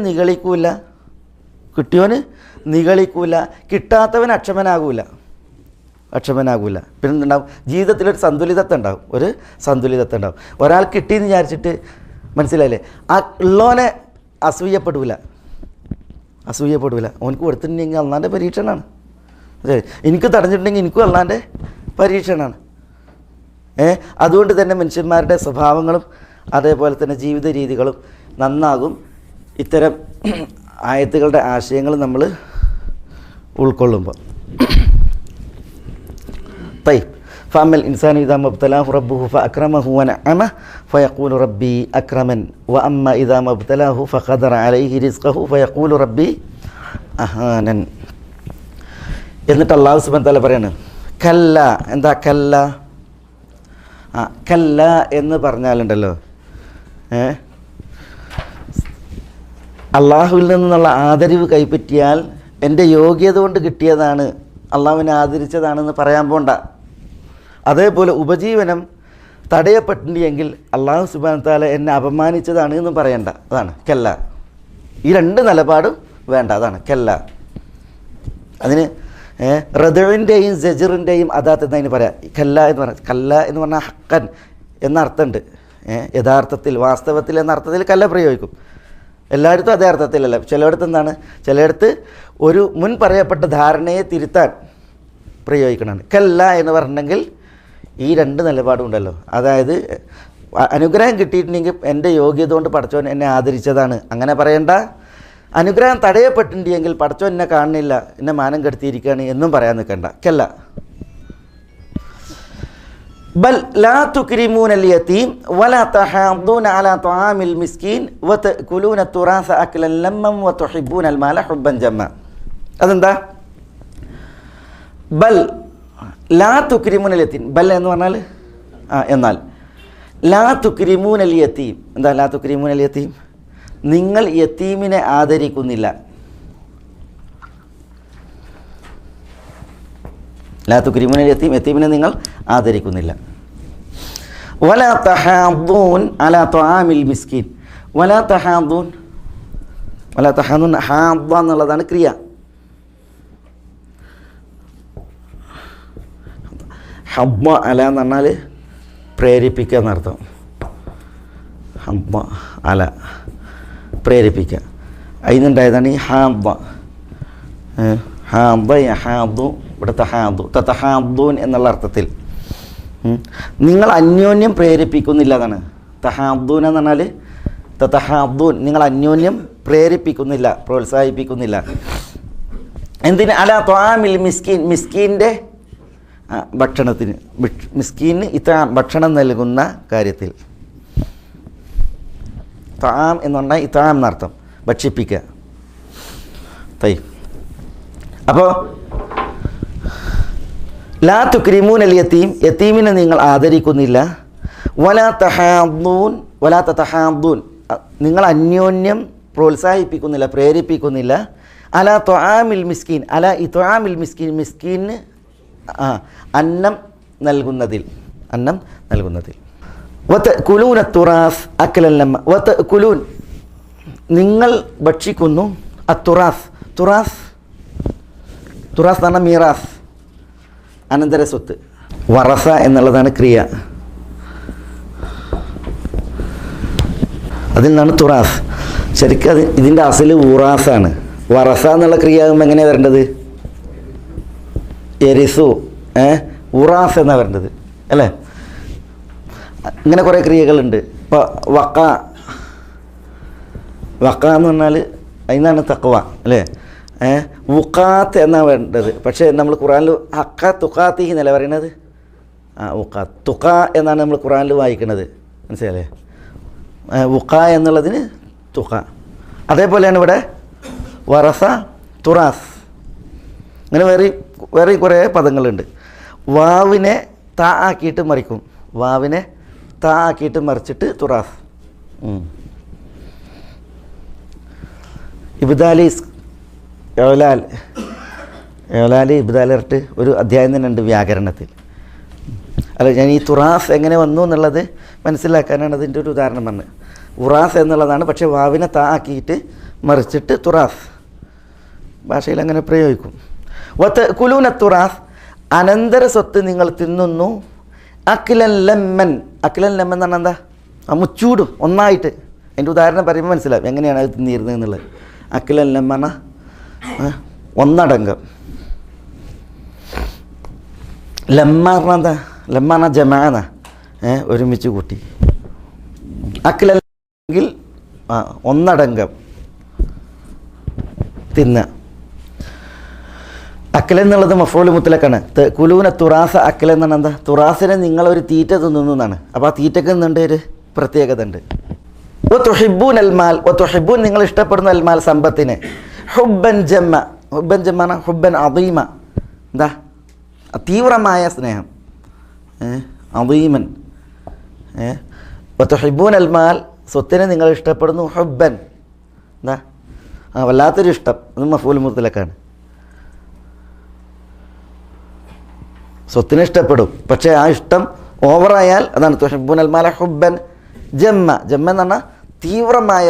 നിഗളിക്കൂല, കിട്ടാത്തവൻ അക്ഷമനാകൂല. പിന്നെ എന്തുണ്ടാവും? ജീവിതത്തിലൊരു സന്തുലിതത്വം ഉണ്ടാവും. ഒരാൾ കിട്ടിയെന്ന് വിചാരിച്ചിട്ട്, മനസ്സിലായില്ലേ, ആ ഉള്ളവനെ അസൂയപ്പെടൂല. ഓനക്ക് കൊടുത്തിട്ടുണ്ടെങ്കിൽ അള്ളാൻ്റെ പരീക്ഷണമാണ്. എനിക്ക് തടഞ്ഞിട്ടുണ്ടെങ്കിൽ എനിക്കും അള്ളാൻ്റെ പരീക്ഷണമാണ്. അതുകൊണ്ട് തന്നെ മനുഷ്യന്മാരുടെ സ്വഭാവങ്ങളും അതേപോലെ തന്നെ ജീവിത രീതികളും നന്നാകും ഇത്തരം ആയത്തുകളുടെ ആശയങ്ങൾ നമ്മൾ ഉൾക്കൊള്ളുമ്പോൾ. طيب فأما الإنسان إذا ما ابتلاه ربه فأكرمه ونعمه فيقول ربي أكرمن وأما إذا ما ابتلاه فقدر عليه رزقه فيقول ربي أهانن. എന്നിട്ട് അല്ലാഹു സുബ്ഹാനഹു വ തആല പറയാണ് കല്ല. എന്താ കല്ല? കല്ല എന്ന് പറഞ്ഞാലുണ്ടല്ലോ, അള്ളാഹുവിൽ നിന്നുള്ള ആദരവ് കൈപ്പറ്റിയാൽ എൻ്റെ യോഗ്യത കൊണ്ട് കിട്ടിയതാണ്, അള്ളാഹുവിനെ ആദരിച്ചതാണെന്ന് പറയാൻ പോണ്ട. അതേപോലെ ഉപജീവനം തടയപ്പെട്ടിട്ടുണ്ടെങ്കിൽ അള്ളാഹു സുബ്ഹാനഹു വ തആല എന്നെ അപമാനിച്ചതാണ് എന്നും പറയണ്ട. അതാണ് കല്ല. ഈ രണ്ട് നിലപാടും വേണ്ട. അതാണ് കല്ല. അതിന് റദുവിൻ്റെയും സജറിൻ്റെയും അദാത്ത് എന്നതിന് പറയാം. കല്ല എന്ന് പറഞ്ഞാൽ ഹക്കൻ എന്ന അർത്ഥമുണ്ട്. യഥാർത്ഥത്തിൽ, വാസ്തവത്തിൽ എന്ന അർത്ഥത്തിൽ കല്ല പ്രയോഗിക്കും. എല്ലായിടത്തും അതേ അർത്ഥത്തിലല്ല. ചിലയിടത്ത് എന്താണ്? ചിലയിടത്ത് ഒരു മുൻ പറയപ്പെട്ട ധാരണയെ തിരുത്താൻ പ്രയോഗിക്കണമാണ്. കല്ല എന്ന് പറഞ്ഞെങ്കിൽ ഈ രണ്ട് നിലപാടുണ്ടല്ലോ. അതായത് അനുഗ്രഹം കിട്ടിയിട്ടുണ്ടെങ്കിൽ എൻ്റെ യോഗ്യത കൊണ്ട് പടച്ചോൻ എന്നെ ആദരിച്ചതാണ് അങ്ങനെ പറയണ്ട. അനുഗ്രഹം തടയപ്പെട്ടിട്ടുണ്ടെങ്കിൽ പടച്ചോൻ എന്നെ കാണുന്നില്ല, എന്നെ മാനം കെടുത്തിയിരിക്കുകയാണ് എന്നും പറയാൻ നിൽക്കണ്ട. കല്ല. ബൽ ലാ തുക്രിമൂനൽ യതീം വലാ തഹാദൂന അലാ തുആമിൽ മിസ്കീൻ വതഅകുലൂന തുറാസ അക്ലൻ ലമ്മൻ വതുഹിബ്ബൂനൽ മാല ഹുബ്ബൻ ജമ്മ. അതെന്താ? ബൽ ലാ തുക്രിമൂനൽ യതീം. ബൽ എന്ന് പറഞ്ഞാൽ എന്നാൽ ലാ തുക്രിമൂനൽ യതീം. എന്താ ലാ തുക്രിമൂനൽ യതീം? നിങ്ങൾ യതീമിനെ ആദരിക്കുന്നില്ല. ലാ തുക്രിമൂനൽ യതീം, യതീമിനെ നിങ്ങൾ ആദരിക്കുന്നില്ല. വലാ തഹാദൂൻ അലാ തുആമിൽ മിസ്കീൻ. വലാ തഹാദൂൻ ഹാദ എന്നുള്ളതാണ് ക്രിയ. ഹബ്ബ അല എന്ന് പറഞ്ഞാൽ പ്രേരിപ്പിക്കുക എന്നർത്ഥം. ഹബ്ബ അല പ്രേരിപ്പിക്കുക. അതിനുണ്ടായതാണ് ഈ ഹാദ. ഹാദു ഇവിടെ തഹാദൂൻ എന്നുള്ള അർത്ഥത്തിൽ നിങ്ങൾ അന്യോന്യം പ്രേരിപ്പിക്കുന്നില്ല എന്നാണ്. തഹാദൂൻ എന്ന് പറഞ്ഞാൽ തഹാദൂൻ, നിങ്ങൾ അന്യോന്യം പ്രേരിപ്പിക്കുന്നില്ല, പ്രോത്സാഹിപ്പിക്കുന്നില്ല. എന്തിന്? അലാ ത്വാമിൽ മിസ്കീൻ, മിസ്കീൻ്റെ ഭക്ഷണത്തിന്, മിസ്കീന് ഭക്ഷണം നൽകുന്ന കാര്യത്തിൽ. താം എന്ന് പറഞ്ഞാൽ ഇത്താം എന്നർത്ഥം, ഭക്ഷിപ്പിക്കുക. തൈ. അപ്പോൾ ലാ തുക്രിമൂനൽ യതീം, യതീമിനെ നിങ്ങൾ ആദരിക്കുന്നില്ല. വലാ തഹാദൂൻ, നിങ്ങൾ അന്യോന്യം പ്രോത്സാഹിപ്പിക്കുന്നില്ല, പ്രേരിപ്പിക്കുന്നില്ല. അലാ തുആമിൽ മിസ്കീൻ, അലാ ഇത്ആമിൽ മിസ്കീൻ, മിസ്കീന് അന്നം നൽകുന്നതിൽ. വതഅകുലൂന തുറാസ് അക്ലൻ ലമ്മ. വതഅകുലൂൻ, നിങ്ങൾ ഭക്ഷിക്കുന്നു. തുറാസ് എന്ന് പറഞ്ഞാൽ മീറാസ്, അനന്തര സ്വത്ത്. വറസ എന്നുള്ളതാണ് ക്രിയ, അതിൽ നിന്നാണ് തുറാസ്. ശരിക്കും അത് ഇതിൻ്റെ അസല് ഉറാസാണ്. വറസ എന്നുള്ള ക്രിയ ആകുമ്പോൾ എങ്ങനെയാണ് വരേണ്ടത്? എരിസു ഉറാസ് എന്നാണ് വരേണ്ടത് അല്ലേ? ഇങ്ങനെ കുറേ ക്രിയകളുണ്ട്. ഇപ്പോൾ വക്ക എന്ന് പറഞ്ഞാൽ അതിനാണ് തഖ്വ അല്ലേ? വുക്കാത്ത് എന്നാണ് വേണ്ടത്. പക്ഷേ നമ്മൾ ഖുറാനിൽ ഹക്ക തുക്കാത്തി എന്നല്ല പറയുന്നത്. വുക്കാത്ത് തുക്ക എന്നാണ് നമ്മൾ ഖുറാനിൽ വായിക്കുന്നത്, മനസ്സിലല്ലേ? വുക്ക എന്നുള്ളതിന് തുക്ക. അതേപോലെയാണ് ഇവിടെ വറസ തുറാസ്. അങ്ങനെ വേറെ കുറേ പദങ്ങളുണ്ട്. വാവിനെ താ ആക്കിയിട്ട് മറിക്കും. വാവിനെ താ ആക്കിയിട്ട് മറിച്ചിട്ട് തുറാസ്. ഇബ്ദാലി ഏലാലി ഇബ്ദാലിട്ട് ഒരു അധ്യായം തന്നെ ഉണ്ട് വ്യാകരണത്തിൽ. അല്ല, ഞാൻ ഈ തുറാസ് എങ്ങനെ വന്നു എന്നുള്ളത് മനസ്സിലാക്കാനാണ് അതിൻ്റെ ഒരു ഉദാഹരണം പറഞ്ഞത്. ഉറാസ് എന്നുള്ളതാണ്, പക്ഷേ വാവിനെ താ ആക്കിയിട്ട് മറിച്ചിട്ട് തുറാസ്. ഭാഷയിൽ അങ്ങനെ പ്രയോഗിക്കും. കുലൂന തുറാസ്, അനന്തര സ്വത്ത് നിങ്ങൾ തിന്നുന്നു. അഖിലൻ ലമ്മൻ, അഖിലൻ ലമ്മൻ എന്ന് പറഞ്ഞാൽ എന്താ? മുച്ചൂടും ഒന്നായിട്ട്. അതിൻ്റെ ഉദാഹരണം പറയുമ്പോൾ മനസ്സിലാവും എങ്ങനെയാണ് അത് തിന്നിരുന്നത് എന്നുള്ളത്. അഖിലൻ ലമ്മ ഒന്നടങ്കം. ലമ്മ പറഞ്ഞാൽ എന്താ? ലമ്മ പറഞ്ഞാൽ ജമാന, ഒരുമിച്ച് കൂട്ടി. അഖിലെങ്കിൽ ഒന്നടങ്കം തിന്ന. അക്കൽ എന്നുള്ളത് മഫൂൽ മുത്തലക്കാണ്. കുലൂന തുറാസ അക്കൽ എന്നാണ് എന്താ? തുറാസിനെ നിങ്ങളൊരു തീറ്റ തിന്നുന്നു എന്നാണ്. അപ്പോൾ ആ തീറ്റക്ക് നിന്നുണ്ട് ഒരു പ്രത്യേകത ഉണ്ട്. ഒത്തുഹിബൂൻ അൽമാൽ, ഒത്തുഹിബൂൻ നിങ്ങൾ ഇഷ്ടപ്പെടുന്ന അൽമാൽ സമ്പത്തിനെ. ഹുബ്ബൻ ജമ്മ, ഹുബ്ബൻ ജമ്മാണ് ഹുബ്ബൻ അദീമ, എന്താ? തീവ്രമായ സ്നേഹം. അദീമൻ. ഒത്തുഹിബൂൻ അൽമാൽ, സ്വത്തിനെ നിങ്ങൾ ഇഷ്ടപ്പെടുന്നു. ഹുബ്ബൻ, എന്താ? വല്ലാത്തൊരു ഇഷ്ടം. അത് മഫൂൽ മുത്തലക്കാണ്. സ്വത്തിനെ ഇഷ്ടപ്പെടും, പക്ഷേ ആ ഇഷ്ടം ഓവറായാൽ അതാണ് തുഹിബ്ബൂന അൽമാല ഹുബ്ബൻ ജമ്മ. ജമ്മ എന്ന് പറഞ്ഞാൽ തീവ്രമായ.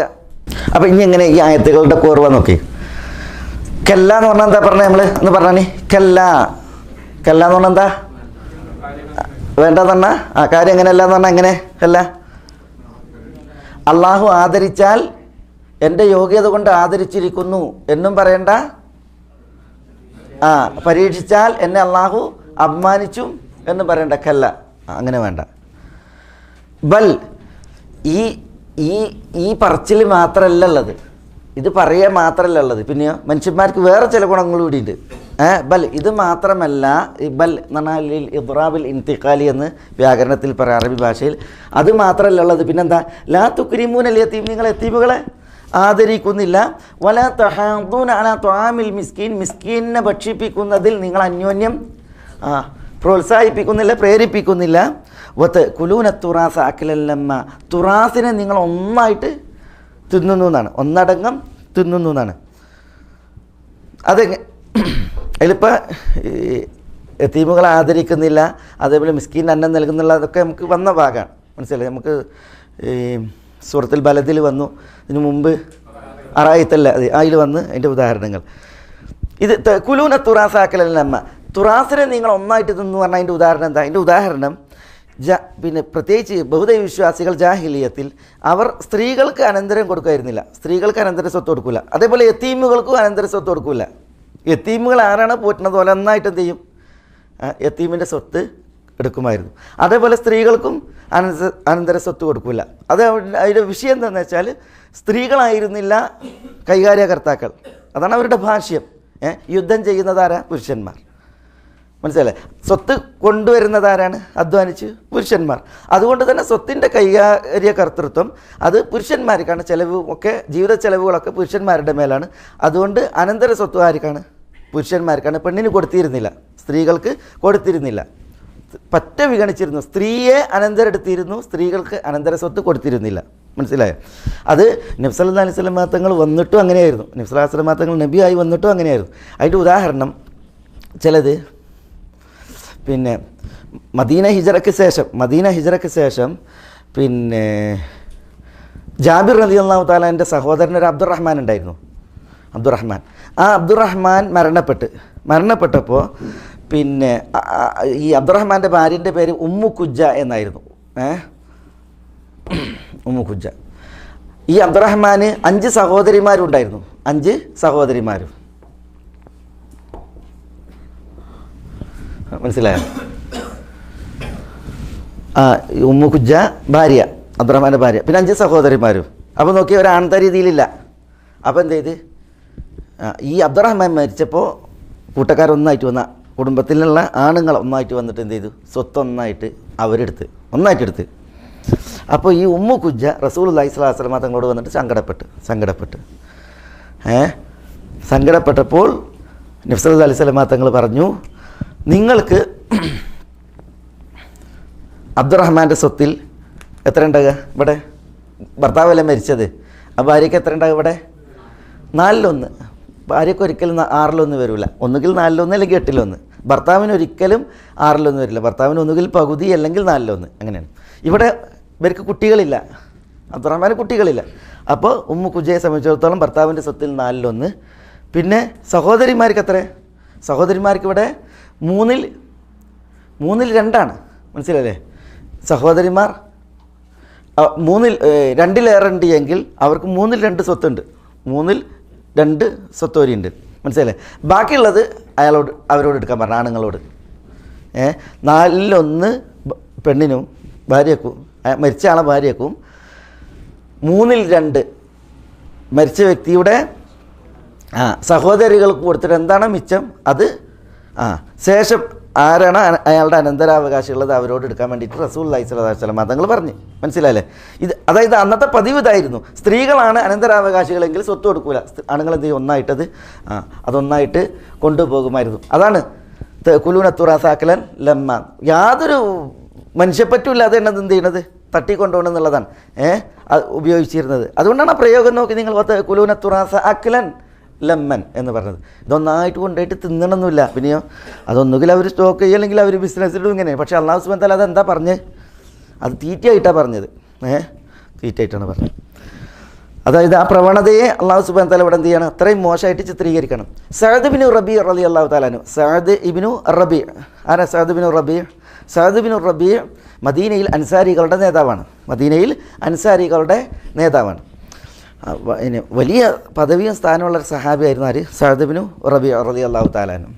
അപ്പം ഇനി എങ്ങനെ ഈ ആയത്തുകളുടെ കോർവ നോക്കി. കല്ല എന്ന് പറഞ്ഞാൽ എന്താ പറഞ്ഞത് നമ്മൾ എന്ന് പറഞ്ഞാൽ? കല്ല, കല്ല എന്ന് പറഞ്ഞാൽ എന്താ? വേണ്ടെന്ന് പറഞ്ഞാൽ ആ കാര്യം എങ്ങനെയല്ല എന്ന് പറഞ്ഞാൽ എങ്ങനെ അല്ല? അള്ളാഹു ആദരിച്ചാൽ എൻ്റെ യോഗ്യത കൊണ്ട് ആദരിച്ചിരിക്കുന്നു എന്നും പറയണ്ട. പരീക്ഷിച്ചാൽ എന്നെ അള്ളാഹു അപമാനിച്ചു എന്ന് പറയണ്ട. കല്ല, അങ്ങനെ വേണ്ട. ബൽ, ഈ ഈ ഈ പറച്ചിൽ മാത്രമല്ല ഉള്ളത്, ഇത് പറയുക മാത്രമല്ല ഉള്ളത്. പിന്നെയോ മനുഷ്യന്മാർക്ക് വേറെ ചില ഗുണങ്ങൾ കൂടിയുണ്ട്. ബൽ, ഇത് മാത്രമല്ല. ബൽ എന്ന് പറഞ്ഞാൽ ഇദ്റാബിൽ ഇൻതിഖാലി എന്ന് വ്യാകരണത്തിൽ പറയാം അറബി ഭാഷയിൽ. അത് മാത്രമല്ല ഉള്ളത്. പിന്നെന്താ? ലാ തുക്രിമൂനൽ യതീം, നിങ്ങൾ യതീമുകളെ ആദരിക്കുന്നില്ല. വലാ തഹാദൂന അലാ ത്വാമിൽ മിസ്കീൻ, മിസ്കീനെ ഭക്ഷിപ്പിക്കുന്നതിൽ നിങ്ങൾ അന്യോന്യം പ്രോത്സാഹിപ്പിക്കുന്നില്ല, പ്രേരിപ്പിക്കുന്നില്ല. കുലൂന തുറാസ അഖിലല്ലമ്മ, തുറാസിനെ നിങ്ങൾ ഒന്നായിട്ട് തിന്നുന്നു എന്നാണ്, ഒന്നടങ്കം തിന്നുന്നു എന്നാണ്. അത് അതിലിപ്പോൾ യതീമുകളെ ആദരിക്കുന്നില്ല, അതേപോലെ മിസ്കീൻ അന്നം നൽകുന്നില്ല, അതൊക്കെ നമുക്ക് വന്ന ഭാഗമാണ്. മനസ്സിലായി? നമുക്ക് ഈ സൂറത്തുൽ ബലദിൽ വന്നു, ഇതിനു മുമ്പ് അറായിത്തല്ല അതിൽ വന്ന് അതിൻ്റെ ഉദാഹരണങ്ങൾ. ഇത് കുലൂന തുറാസ അഖിലല്ലമ്മ, തുറാസിനെ നിങ്ങൾ ഒന്നായിട്ട് തിന്നു പറഞ്ഞാൽ അതിൻ്റെ ഉദാഹരണം എന്താ? അതിൻ്റെ ഉദാഹരണം പിന്നെ പ്രത്യേകിച്ച് ബഹുദൈവ വിശ്വാസികൾ ജാഹിലിയത്തിൽ അവർ സ്ത്രീകൾക്ക് അനന്തരം കൊടുക്കുമായിരുന്നില്ല. സ്ത്രീകൾക്ക് അനന്തര സ്വത്ത് കൊടുക്കില്ല. അതേപോലെ യത്തീമുകൾക്കും അനന്തര സ്വത്ത് കൊടുക്കില്ല. യത്തീമുകൾ ആരാണ് പോറ്റുന്നത് പോലെ ഒന്നായിട്ട് എന്ത് ചെയ്യും? യത്തീമിൻ്റെ സ്വത്ത് എടുക്കുമായിരുന്നു. അതേപോലെ സ്ത്രീകൾക്കും അനന്തര സ്വത്ത് കൊടുക്കില്ല. അത് അതിൻ്റെ വിഷയം എന്താണെന്ന് വെച്ചാൽ സ്ത്രീകളായിരുന്നില്ല കൈകാര്യകർത്താക്കൾ. അതാണ് അവരുടെ ഭാഷ്യം. യുദ്ധം ചെയ്യുന്നതാരാ? പുരുഷന്മാർ. മനസ്സിലല്ലേ? സ്വത്ത് കൊണ്ടുവരുന്നതാരാണ്? അധ്വാനിച്ച് പുരുഷന്മാർ. അതുകൊണ്ട് തന്നെ സ്വത്തിൻ്റെ കൈകാര്യകർത്തൃത്വം അത് പുരുഷന്മാർക്കാണ്. ചെലവ് ഒക്കെ, ജീവിത ചെലവുകളൊക്കെ പുരുഷന്മാരുടെ മേലാണ്. അതുകൊണ്ട് അനന്തര സ്വത്ത് ആർക്കാണ്? പുരുഷന്മാർക്കാണ്. പെണ്ണിന് കൊടുത്തിരുന്നില്ല, സ്ത്രീകൾക്ക് കൊടുത്തിരുന്നില്ല, പറ്റ വിഗണിച്ചിരുന്നു. സ്ത്രീയെ അനന്തരെടുത്തിരുന്നു, സ്ത്രീകൾക്ക് അനന്തര സ്വത്ത് കൊടുത്തിരുന്നില്ല. മനസ്സിലായോ? അത് നബി സല്ലല്ലാഹു അലൈഹി വസല്ലം തങ്ങൾ വന്നിട്ടും അങ്ങനെയായിരുന്നു. നബി സല്ലല്ലാഹു അലൈഹി വസല്ലം തങ്ങൾ നബിയായി വന്നിട്ടും അങ്ങനെയായിരുന്നു. അതിൻ്റെ ഉദാഹരണം ചിലത് പിന്നെ മദീന ഹിജറയ്ക്ക് ശേഷം പിന്നെ ജാബിർ റളിയല്ലാഹു തആല എൻ്റെ സഹോദരൻ ഒരു അബ്ദുറഹ്മാൻ ഉണ്ടായിരുന്നു. ആ അബ്ദുറഹ്മാൻ മരണപ്പെട്ടപ്പോൾ പിന്നെ ഈ അബ്ദുറഹ്മാൻ്റെ ഭാര്യൻ്റെ പേര് ഉമ്മു കുജ്ജ എന്നായിരുന്നു. ഉമ്മു കുജ്ജ. ഈ അബ്ദുറഹ്മാന് 5 സഹോദരിമാരുണ്ടായിരുന്നു. 5 സഹോദരിമാരും. മനസ്സിലായോ? ഉമ്മു കുജ്ജ ഭാര്യ, അബ്ദുറഹ്മാൻ്റെ ഭാര്യ, പിന്നെ 5 സഹോദരിമാരും. അപ്പോൾ നോക്കി, ഒരു ആൺതരി ഇതിലില്ല. അപ്പോൾ എന്ത് ചെയ്ത്? ഈ അബ്ദുറഹ്മാൻ മരിച്ചപ്പോൾ കൂട്ടക്കാരൊന്നായിട്ട് വന്ന കുടുംബത്തിലുള്ള ആണുങ്ങൾ ഒന്നായിട്ട് വന്നിട്ട് എന്ത് ചെയ്തു? സ്വത്തൊന്നായിട്ട് ഒന്നായിട്ടെടുത്ത്. അപ്പോൾ ഈ ഉമ്മു കുജ്ജ റസൂലുള്ളാഹി സ്വല്ലല്ലാഹു അലൈഹി വസല്ലം തങ്ങളോട് വന്നിട്ട് സങ്കടപ്പെട്ടപ്പോൾ നബി സല്ലല്ലാഹു അലൈഹി വസല്ലം തങ്ങൾ പറഞ്ഞു, നിങ്ങൾക്ക് അബ്ദുറഹ്മാൻ്റെ സ്വത്തിൽ എത്ര ഉണ്ടാകുക ഇവിടെ? ഭർത്താവല്ലേ മരിച്ചത്, ആ ഭാര്യയ്ക്ക് എത്ര ഉണ്ടാകുക ഇവിടെ? 4/1. ഭാര്യയ്ക്ക് ഒരിക്കലും 6/1 വരില്ല. ഒന്നുകിൽ 4/1 അല്ലെങ്കിൽ 8/1. ഭർത്താവിന് ഒരിക്കലും 6/1 വരില്ല. ഭർത്താവിന് ഒന്നുകിൽ പകുതി അല്ലെങ്കിൽ 4/1. അങ്ങനെയാണ്. ഇവിടെ ഇവർക്ക് കുട്ടികളില്ല, അബ്ദുറഹ്മാന് കുട്ടികളില്ല. അപ്പോൾ ഉമ്മു കുജയെ സംബന്ധിച്ചിടത്തോളം ഭർത്താവിൻ്റെ സ്വത്തിൽ 4/1. പിന്നെ സഹോദരിമാർക്ക് എത്ര? സഹോദരിമാർക്ക് ഇവിടെ 3/2. മനസ്സിലല്ലേ? സഹോദരിമാർ 2/2 ഉണ്ട് എങ്കിൽ അവർക്ക് 3/2 സ്വത്തുണ്ട്. 3/2 സ്വത്തോരിയുണ്ട്. മനസ്സിലല്ലേ? ബാക്കിയുള്ളത് അവരോട് എടുക്കാൻ പറഞ്ഞു, ആണുങ്ങളോട്. 4/1 പെണ്ണിനും ഭാര്യക്കും, മരിച്ച ആളെ ഭാര്യക്കും, 3/2 മരിച്ച വ്യക്തിയുടെ സഹോദരികൾക്ക് കൊടുത്തിട്ട് എന്താണ് മിച്ചം അത് ശേഷം ആരാണ് അയാളുടെ അനന്തരാവകാശിയുള്ളത് അവരോട് എടുക്കാൻ വേണ്ടിയിട്ട് റസൂലുള്ളാഹി സ്വല്ലല്ലാഹു അലൈഹി വസല്ലം തങ്ങൾ പറഞ്ഞു. മനസ്സിലായില്ലേ? ഇത് അതായത് അന്നത്തെ പതിവ് ഇതായിരുന്നു. സ്ത്രീകളാണ് അനന്തരാവകാശികളെങ്കിൽ സ്വത്ത് കൊടുക്കൂല, ആണുങ്ങൾ എന്ത് ചെയ്യും? ഒന്നായിട്ടത് അതൊന്നായിട്ട് കൊണ്ടുപോകുമായിരുന്നു. അതാണ് കുലൂന തുറാസാക്കലൻ ലമ്മ. യാതൊരു മനുഷ്യപ്പറ്റുമില്ലാതെ എന്നത് എന്ത് ചെയ്യണത്? തട്ടിക്കൊണ്ടുപോകണം എന്നുള്ളതാണ് ഉപയോഗിച്ചിരുന്നത്. അതുകൊണ്ടാണ് ആ പ്രയോഗം നോക്കി നിങ്ങൾ കുലൂന തുറാസ അക്കലൻ ലമ്മൻ എന്ന് പറഞ്ഞത്. ഇതൊന്നായിട്ട് കൊണ്ടുപോയിട്ട് തിന്നണമെന്നില്ല. പിന്നെയോ അതൊന്നുകിൽ അവർ സ്റ്റോക്ക് ചെയ്യുക അല്ലെങ്കിൽ അവർ ബിസിനസ്സിലും ഇങ്ങനെ. പക്ഷേ അല്ലാഹു സുബ്ഹാനഹു വ തആല അതെന്താ പറഞ്ഞത്? അത് തീറ്റയായിട്ടാണ് പറഞ്ഞത്. തീറ്റയായിട്ടാണ് പറഞ്ഞത്. അതായത് ആ പ്രവണതയെ അല്ലാഹു സുബ്ഹാനഹു വ തആല ഇവിടെ എന്ത് ചെയ്യണം? അത്രയും മോശമായിട്ട് ചിത്രീകരിക്കണം. സഅദ് ഇബ്നു റബീ റളിയല്ലാഹു തആല അൻഹു. സഅദ് ഇബ്നു റബീ ആരാ? Saad ibn Rabi. Saad ibn Rabi മദീനയിൽ അൻസാരികളുടെ നേതാവാണ്. മദീനയിൽ അൻസാരികളുടെ നേതാവാണ്. വലിയ പദവിയും സ്ഥാനമുള്ള ഒരു സഹാബിയായിരുന്നു ആര്? സഅദ് ഇബ്നു റബീ റളിയല്ലാഹു തആല അൻഹു.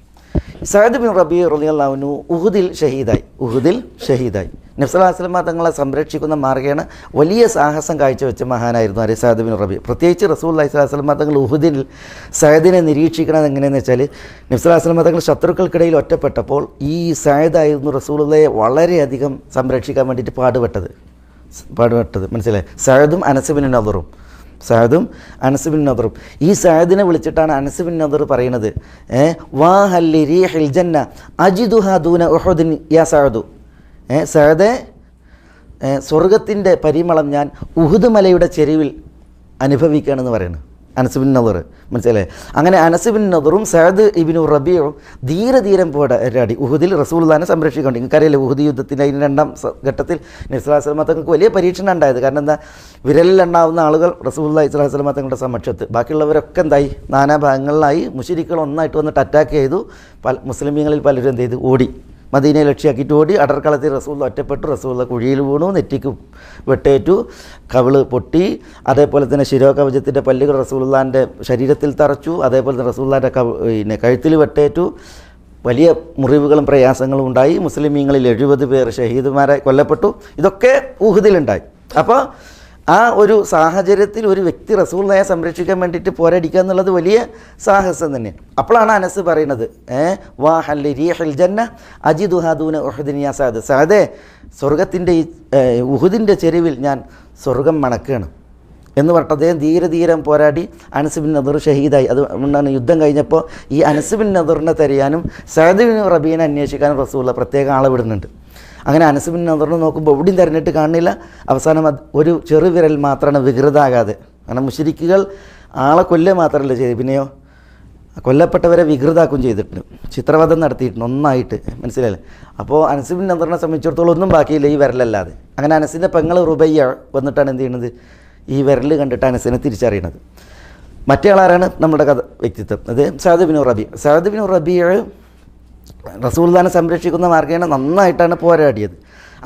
സഅദ് ഇബ്നു റബീ റളിയല്ലാഹു അൻഹു ഉഹുദിൽ ഷഹീദായി. നബി സല്ലല്ലാഹു അലൈഹി വസല്ലം തങ്ങളെ സംരക്ഷിക്കുന്ന മാർഗ്ഗേണ വലിയ സാഹസം കാഴ്ചവെച്ച മഹാനായിരുന്നു ആര്? Saad ibn Rabi. പ്രത്യേകിച്ച് റസൂലുള്ളാഹി സ്വല്ലല്ലാഹു അലൈഹി വസല്ലം തങ്ങൾ ഉഹുദിൽ സഅദിനെ നിരീക്ഷിക്കണത് എങ്ങനെയെന്ന് വെച്ചാൽ, നബി സല്ലല്ലാഹു അലൈഹി വസല്ലം തങ്ങൾ ശത്രുക്കൾക്കിടയിൽ ഒറ്റപ്പെട്ടപ്പോൾ ഈ സഅദായിരുന്നു റസൂലുള്ളാഹിയെ വളരെയധികം സംരക്ഷിക്കാൻ വേണ്ടിയിട്ട് പാടുപെട്ടത്. മനസ്സിലായി? സഅദും അനസ് ബിൻ നദറും. ഈ സഅദിനെ വിളിച്ചിട്ടാണ് അനസ് ബിൻ നദർ പറയുന്നത്, വാ ഹല്ലി റീഹിൽ ജന്ന അജിദുഹാ ദൂന ഉഹുദിൻ യാ സഅദു. സഅദേ, സ്വർഗത്തിൻ്റെ പരിമളം ഞാൻ ഉഹുദ് മലയുടെ ചെരുവിൽ അനുഭവിക്കുകയാണെന്ന് പറയുന്നത് അനസ് ബിൻ നദർ. മനസ്സിലായി? അങ്ങനെ അനസ് ബിൻ നദറും സഅദ് ഇബ്നു റബീഉം ധീരം പോരാടി ഉഹുദിൽ റസൂലുള്ളാഹിനെ സംരക്ഷിക്കേണ്ടി. നിങ്ങൾക്കറിയില്ലേ ഉഹുദ് യുദ്ധത്തിൻ്റെ അതിന് 2ാം ഘട്ടത്തിൽ നബി സല്ലല്ലാഹു അലൈഹി വസല്ലം തങ്ങൾക്ക് വലിയ പരീക്ഷണം ഉണ്ടായത്. കാരണം എന്താ? വിരലിലെണ്ണാവുന്ന ആളുകൾ റസൂലുള്ളാഹി സ്വല്ലല്ലാഹു അലൈഹി വസല്ലം തങ്ങളുടെ സമക്ഷത്ത്, ബാക്കിയുള്ളവരൊക്കെ എന്തായി? നാനാഭാഗങ്ങളിലായി മുശ്രിക്കുകൾ ഒന്നായിട്ട് വന്നിട്ട് അറ്റാക്ക് ചെയ്തു. മുസ്ലിമീങ്ങളിൽ പലരും എന്ത് ചെയ്തു? ഓടി. മദീനയെ ലക്ഷ്യമാക്കിയിട്ട് ഓടി. അടർക്കളത്തിൽ റസൂലുള്ള ഒറ്റപ്പെട്ടു. റസൂലുള്ള കുഴിയിൽ വീണു, നെറ്റിക്ക് വെട്ടേറ്റു, കവിള് പൊട്ടി. അതേപോലെ തന്നെ ശിരോകവചത്തിൻ്റെ പല്ലുകൾ റസൂലുള്ളാഹിൻ്റെ ശരീരത്തിൽ തറച്ചു. അതേപോലെ തന്നെ റസൂലുള്ളാഹിൻ്റെ കഴുത്തിൽ വെട്ടേറ്റു. വലിയ മുറിവുകളും പ്രയാസങ്ങളും ഉണ്ടായി. മുസ്ലിമീങ്ങളിൽ 70 പേർ ഷഹീദുമാരായി കൊല്ലപ്പെട്ടു. ഇതൊക്കെ ഉഹുദിലുണ്ടായി. അപ്പോൾ ആ ഒരു സാഹചര്യത്തിൽ ഒരു വ്യക്തി റസൂലുള്ളാഹിയെ സംരക്ഷിക്കാൻ വേണ്ടിയിട്ട് പോരടിക്കുക എന്നുള്ളത് വലിയ സാഹസം തന്നെയാണ്. അപ്പോഴാണ് അനസ് പറയുന്നത്, വാ ഹല്ലി റീഹിൽ ജന്ന അജിദുഹാ ദൂന ഉഹുദിൻ യാ സഅദ്. സഅദേ, സ്വർഗത്തിൻ്റെ ഈ ഉഹുദിൻ്റെ ചെരുവിൽ ഞാൻ സ്വർഗം മണക്കുകയാണ് എന്ന് പറഞ്ഞിട്ട് അദ്ദേഹം ധീരം പോരാടി അനസ് ബിൻ നദർ ഷഹീദായി. അതുകൊണ്ടാണ് യുദ്ധം കഴിഞ്ഞപ്പോൾ ഈ അനസ് ബിൻ നദറിനെ തെരയാനും സഅദ് ബിൻ റബീനെ അന്വേഷിക്കാനും റസൂലുള്ള പ്രത്യേക ആളെ വിടുന്നുണ്ട്. അങ്ങനെ അനസ് ബിൻ നദറിനെ നോക്കുമ്പോൾ എവിടെയും തിരഞ്ഞിട്ട് കാണില്ല. അവസാനം ഒരു ചെറുവിരൽ മാത്രമാണ് വികൃതാകാതെ. കാരണം മുശ്രിക്കുകൾ ആളെ കൊല്ലുക മാത്രമല്ല ചെയ്ത്, പിന്നെയോ കൊല്ലപ്പെട്ടവരെ വികൃതാക്കും ചെയ്തിട്ടുണ്ട്, ചിത്രവധം നടത്തിയിട്ടുണ്ട് ഒന്നായിട്ട്. മനസ്സിലായില്ലേ? അപ്പോൾ അനസ് ബിൻ നദറിനെ സംബന്ധിച്ചിടത്തോളം ഒന്നും ബാക്കിയില്ല ഈ വിരലല്ലാതെ. അങ്ങനെ അനസിൻ്റെ പെങ്ങൾ റുബയ്യ വന്നിട്ടാണ് എന്ത് ചെയ്യുന്നത്? ഈ വിരൽ കണ്ടിട്ട് അനസിനെ തിരിച്ചറിയണത്. മറ്റേ ആളാരാണ്? നമ്മുടെ വ്യക്തിത്വം. അത് സഅദ് ബിൻ റബീ. സഅദ് ബിൻ റബീ റസൂലുള്ളാഹിനെ സംരക്ഷിക്കുന്ന മാർഗ്ഗേന നന്നായിട്ടാണ് പോരാടിയത്.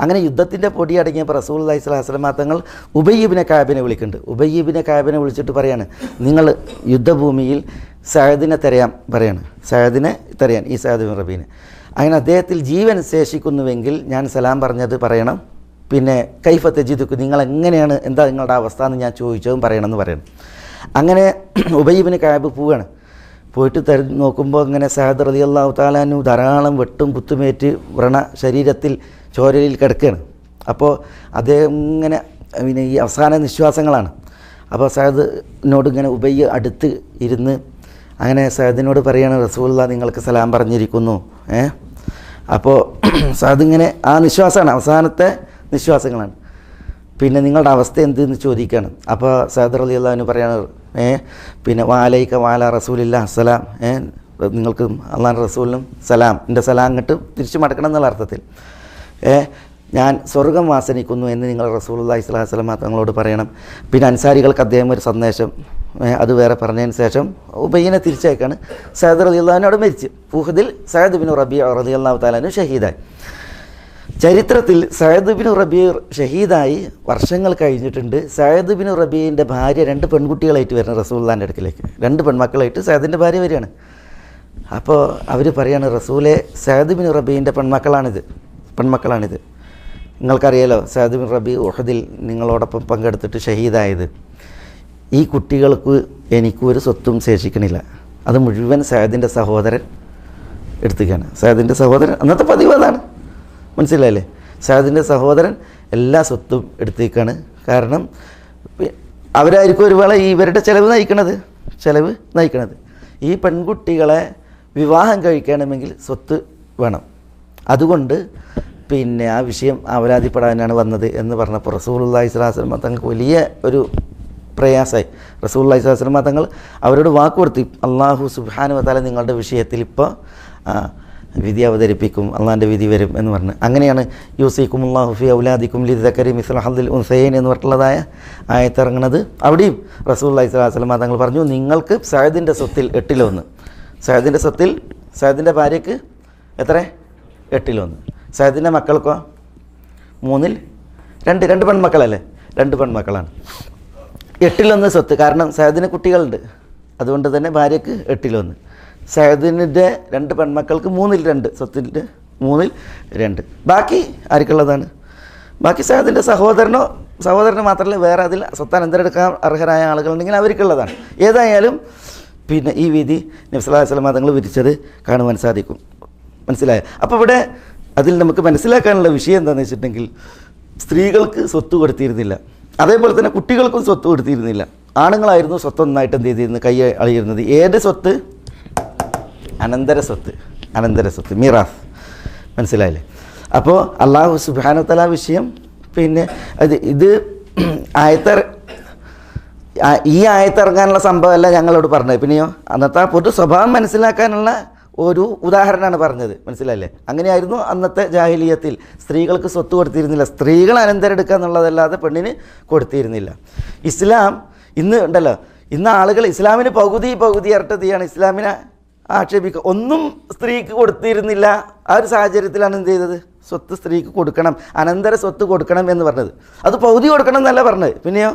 അങ്ങനെ യുദ്ധത്തിൻ്റെ പൊടി അടങ്ങിയപ്പോൾ റസൂലുള്ളാഹി സ്വല്ലല്ലാഹു അലൈഹി വസല്ലം തങ്ങൾ ഉബയ്യ് ഇബ്നു കഅബിനെ വിളിക്കുന്നുണ്ട്. ഉബയ്യ് ഇബ്നു കഅബിനെ വിളിച്ചിട്ട് പറയാണ്, നിങ്ങൾ യുദ്ധഭൂമിയിൽ സഅദിനെ തിരയാൻ പറയാണ്. സഅദിനെ തിരയാൻ, ഈ സഅദ് ബിൻ റബീനെ. അങ്ങനെ അദ്ദേഹത്തിൽ ജീവൻ ശേഷിക്കുന്നുവെങ്കിൽ ഞാൻ സലാം പറഞ്ഞത് പറയണം. പിന്നെ കൈഫ തജിദുക്ക്, നിങ്ങളെങ്ങനെയാണ്, എന്താ നിങ്ങളുടെ അവസ്ഥ എന്ന് ഞാൻ ചോദിച്ചതും പറയണമെന്ന് പറയണം. അങ്ങനെ ഉബയ്യ് ഇബ്നു കഅബ് പോവുകയാണ്. പോയിട്ട് നോക്കുമ്പോൾ ഇങ്ങനെ സഅദ് റളിയല്ലാഹു തആല അൻഹു ധാരാളം വെട്ടും കുത്തുമേറ്റ് വ്രണ ശരീരത്തിൽ ചോരയിൽ കിടക്കുകയാണ്. അപ്പോൾ അദ്ദേഹം ഇങ്ങനെ പിന്നെ ഈ അവസാന നിശ്വാസങ്ങളാണ്. അപ്പോൾ സഅദിനോട് ഇങ്ങനെ ഉബയ്യ് അടുത്ത് ഇരുന്ന് അങ്ങനെ സഅദിനോട് പറയാണ്, റസൂലുള്ളാഹി നിങ്ങൾക്ക് സലാം പറഞ്ഞിരിക്കുന്നു. അപ്പോൾ സഅദ് ഇങ്ങനെ ആ നിശ്വാസമാണ്, അവസാനത്തെ നിശ്വാസങ്ങളാണ്. പിന്നെ നിങ്ങളുടെ അവസ്ഥ എന്തെന്ന് ചോദിക്കുകയാണ്. അപ്പോൾ സഅദ് റളിയല്ലാഹു അൻഹു പറയാണ്, പിന്നെ വാലൈക വാല റസൂലില്ല സലാം, നിങ്ങൾക്ക് അള്ളാഹുവിൻ്റെ റസൂലിനും സലാം, എൻ്റെ സലാം അങ്ങോട്ട് തിരിച്ചു മടക്കണം എന്നുള്ള അർത്ഥത്തിൽ ഞാൻ സ്വർഗം വാസനിക്കുന്നു എന്ന് നിങ്ങൾ റസൂലുള്ളാഹി സ്വല്ലല്ലാഹു അലൈഹി വസല്ലം തങ്ങളോട് പറയണം. പിന്നെ അൻസാരികൾക്ക് അദ്ദേഹം ഒരു സന്ദേശം അത് വേറെ പറഞ്ഞതിന് ശേഷം ഉബയ്യനെ തിരിച്ചയക്കാണ്. സഅദ് റളിയല്ലാഹു അൻഹു അവിടെ മരിച്ചു. ഉഹദിൽ സഅദ് ബിൻ റബീഅ റളിയല്ലാഹു തആല അൻഹു ഷഹീദായി. ചരിത്രത്തിൽ സഅദ് ബിൻ റബീഅ ഷഹീദായി വർഷങ്ങൾ കഴിഞ്ഞിട്ടുണ്ട്. സഅദ് ബിൻ റബീഅൻ്റെ ഭാര്യ 2 പെൺകുട്ടികളായിട്ട് വരുന്നത് റസൂലുള്ളാഹിൻ്റെ അടുക്കിലേക്ക്. 2 പെൺമക്കളായിട്ട് സഅദിൻ്റെ ഭാര്യ വരികയാണ്. അപ്പോൾ അവർ പറയാണ്, റസൂലെ, സഅദ് ബിൻ റബീഅൻ്റെ പെൺമക്കളാണിത്. നിങ്ങൾക്കറിയാലോ സഅദ് ബിൻ റബീഅ ഉഹദിൽ നിങ്ങളോടൊപ്പം പങ്കെടുത്തിട്ട് ഷഹീദായത്. ഈ കുട്ടികൾക്ക് എനിക്കൊരു സ്വത്തും ശേഷിക്കണില്ല, അത് മുഴുവൻ സഅദിൻ്റെ സഹോദരൻ എടുത്തുകയാണ്. സഅദിൻ്റെ സഹോദരൻ, അന്നത്തെ പതിവ് അതാണ്, മനസ്സിലായില്ലേ? സഅദിൻ്റെ സഹോദരൻ എല്ലാ സ്വത്തും എടുത്തേക്കാണ്. കാരണം അവരായിരിക്കും ഒരുവേള ഇവരുടെ ചിലവ് നയിക്കണത്. ഈ പെൺകുട്ടികളെ വിവാഹം കഴിക്കണമെങ്കിൽ സ്വത്ത് വേണം. അതുകൊണ്ട് പിന്നെ ആ വിഷയം അപരാധിപ്പെടാനാണ് വന്നത് എന്ന് പറഞ്ഞപ്പോൾ റസൂലുള്ളാഹി സ്വല്ലല്ലാഹു അലൈഹി വസല്ലം തങ്ങൾക്ക് വലിയ ഒരു പ്രയാസമായി. റസൂലുള്ളാഹി സ്വല്ലല്ലാഹു അലൈഹി വസല്ലം തങ്ങൾ അവരോട് വാക്ക് കൊടുത്തു, അല്ലാഹു സുബ്ഹാനഹു വ തആല നിങ്ങളുടെ വിഷയത്തിൽ ഇപ്പോൾ വിധി അവതരിപ്പിക്കും, അള്ളാഹിൻ്റെ വിധി വരും എന്ന് പറഞ്ഞ്. അങ്ങനെയാണ് യൂസിക്കുമുല്ലാഹു ഫി ഔലാദിക്കും ലിദ്ദക്കരി മിസ്ല ഹദ്ദിൽ ഉൻസയൈൻ എന്ന് പറഞ്ഞിട്ടുള്ളതായ ആയത്തിറങ്ങുന്നത്. അവിടെയും റസൂലുള്ളാഹി സ്വല്ലല്ലാഹു അലൈഹി വസല്ലം തങ്ങൾ പറഞ്ഞു, നിങ്ങൾക്ക് സഅദിൻ്റെ സ്വത്തിൽ 8/1, സഅദിൻ്റെ സ്വത്തിൽ സഅദിൻ്റെ ഭാര്യയ്ക്ക് എത്ര? 8/1. സഅദിൻ്റെ മക്കൾക്കോ 3/2. 2 പെൺമക്കളല്ലേ? 2 പെൺമക്കളാണ്. 8/1 സ്വത്ത്. കാരണം സഅദിന് കുട്ടികളുണ്ട്, അതുകൊണ്ട് തന്നെ ഭാര്യയ്ക്ക് 8/1. സഅദിൻ്റെ 2 പെൺമക്കൾക്ക് 3/2, സ്വത്തിൻ്റെ 3/2. ബാക്കി ആർക്കുള്ളതാണ്? ബാക്കി സഅദിൻ്റെ സഹോദരന് മാത്രമല്ല, വേറെ അതിൽ സ്വത്ത് അനന്തരെടുക്കാൻ അർഹരായ ആളുകളുണ്ടെങ്കിൽ അവർക്കുള്ളതാണ്. ഏതായാലും പിന്നെ ഈ വിധി നബി സല്ലല്ലാഹു അലൈഹി വസല്ലം തങ്ങൾ വിധിച്ചത് കാണുവാൻ സാധിക്കും. മനസ്സിലായോ? അപ്പോൾ ഇവിടെ അതിൽ നമുക്ക് മനസ്സിലാക്കാനുള്ള വിഷയം എന്താണെന്ന് വെച്ചിട്ടുണ്ടെങ്കിൽ, സ്ത്രീകൾക്ക് സ്വത്ത് കൊടുത്തിരുന്നില്ല, അതേപോലെ തന്നെ കുട്ടികൾക്കും സ്വത്ത് കൊടുത്തിരുന്നില്ല. ആണുങ്ങളായിരുന്നു സ്വത്തൊന്നായിട്ട് എന്ത് ചെയ്തിരുന്നത്? കൈ അളിയിരുന്നത്. ഏത് സ്വത്ത്? അനന്തര സ്വത്ത്, മിറാസ്. മനസ്സിലായില്ലേ? അപ്പോൾ അല്ലാഹു സുബ്ഹാനഹു വ തആല വിഷയം പിന്നെ ഇത് ഈ ആയത്തിറങ്ങാനുള്ള സംഭവമല്ല ഞങ്ങളോട് പറഞ്ഞത്. പിന്നെയോ അന്നത്തെ പൊതു സ്വഭാവം മനസ്സിലാക്കാനുള്ള ഒരു ഉദാഹരണമാണ് പറഞ്ഞത്. മനസ്സിലായില്ലേ? അങ്ങനെയായിരുന്നു അന്നത്തെ ജാഹിലിയത്തിൽ. സ്ത്രീകൾക്ക് സ്വത്ത് കൊടുത്തിരുന്നില്ല, സ്ത്രീകൾ അനന്തരെടുക്കുക എന്നുള്ളതല്ലാതെ പെണ്ണിന് കൊടുത്തിരുന്നില്ല. ഇസ്ലാം ഇന്ന് ഉണ്ടല്ലോ, ഇന്ന് ആളുകൾ ഇസ്ലാമിന് പകുതി ഇരട്ടത്തിയാണ് ഇസ്ലാമിനെ ആക്ഷേപിക്കുക. ഒന്നും സ്ത്രീക്ക് കൊടുത്തിരുന്നില്ല. ആ ഒരു സാഹചര്യത്തിലാണ് എന്ത് ചെയ്തത്? സ്വത്ത് സ്ത്രീക്ക് കൊടുക്കണം, അനന്തര സ്വത്ത് കൊടുക്കണം എന്ന് പറഞ്ഞത്. അത് പകുതി കൊടുക്കണം എന്നല്ല പറഞ്ഞത്. പിന്നെയോ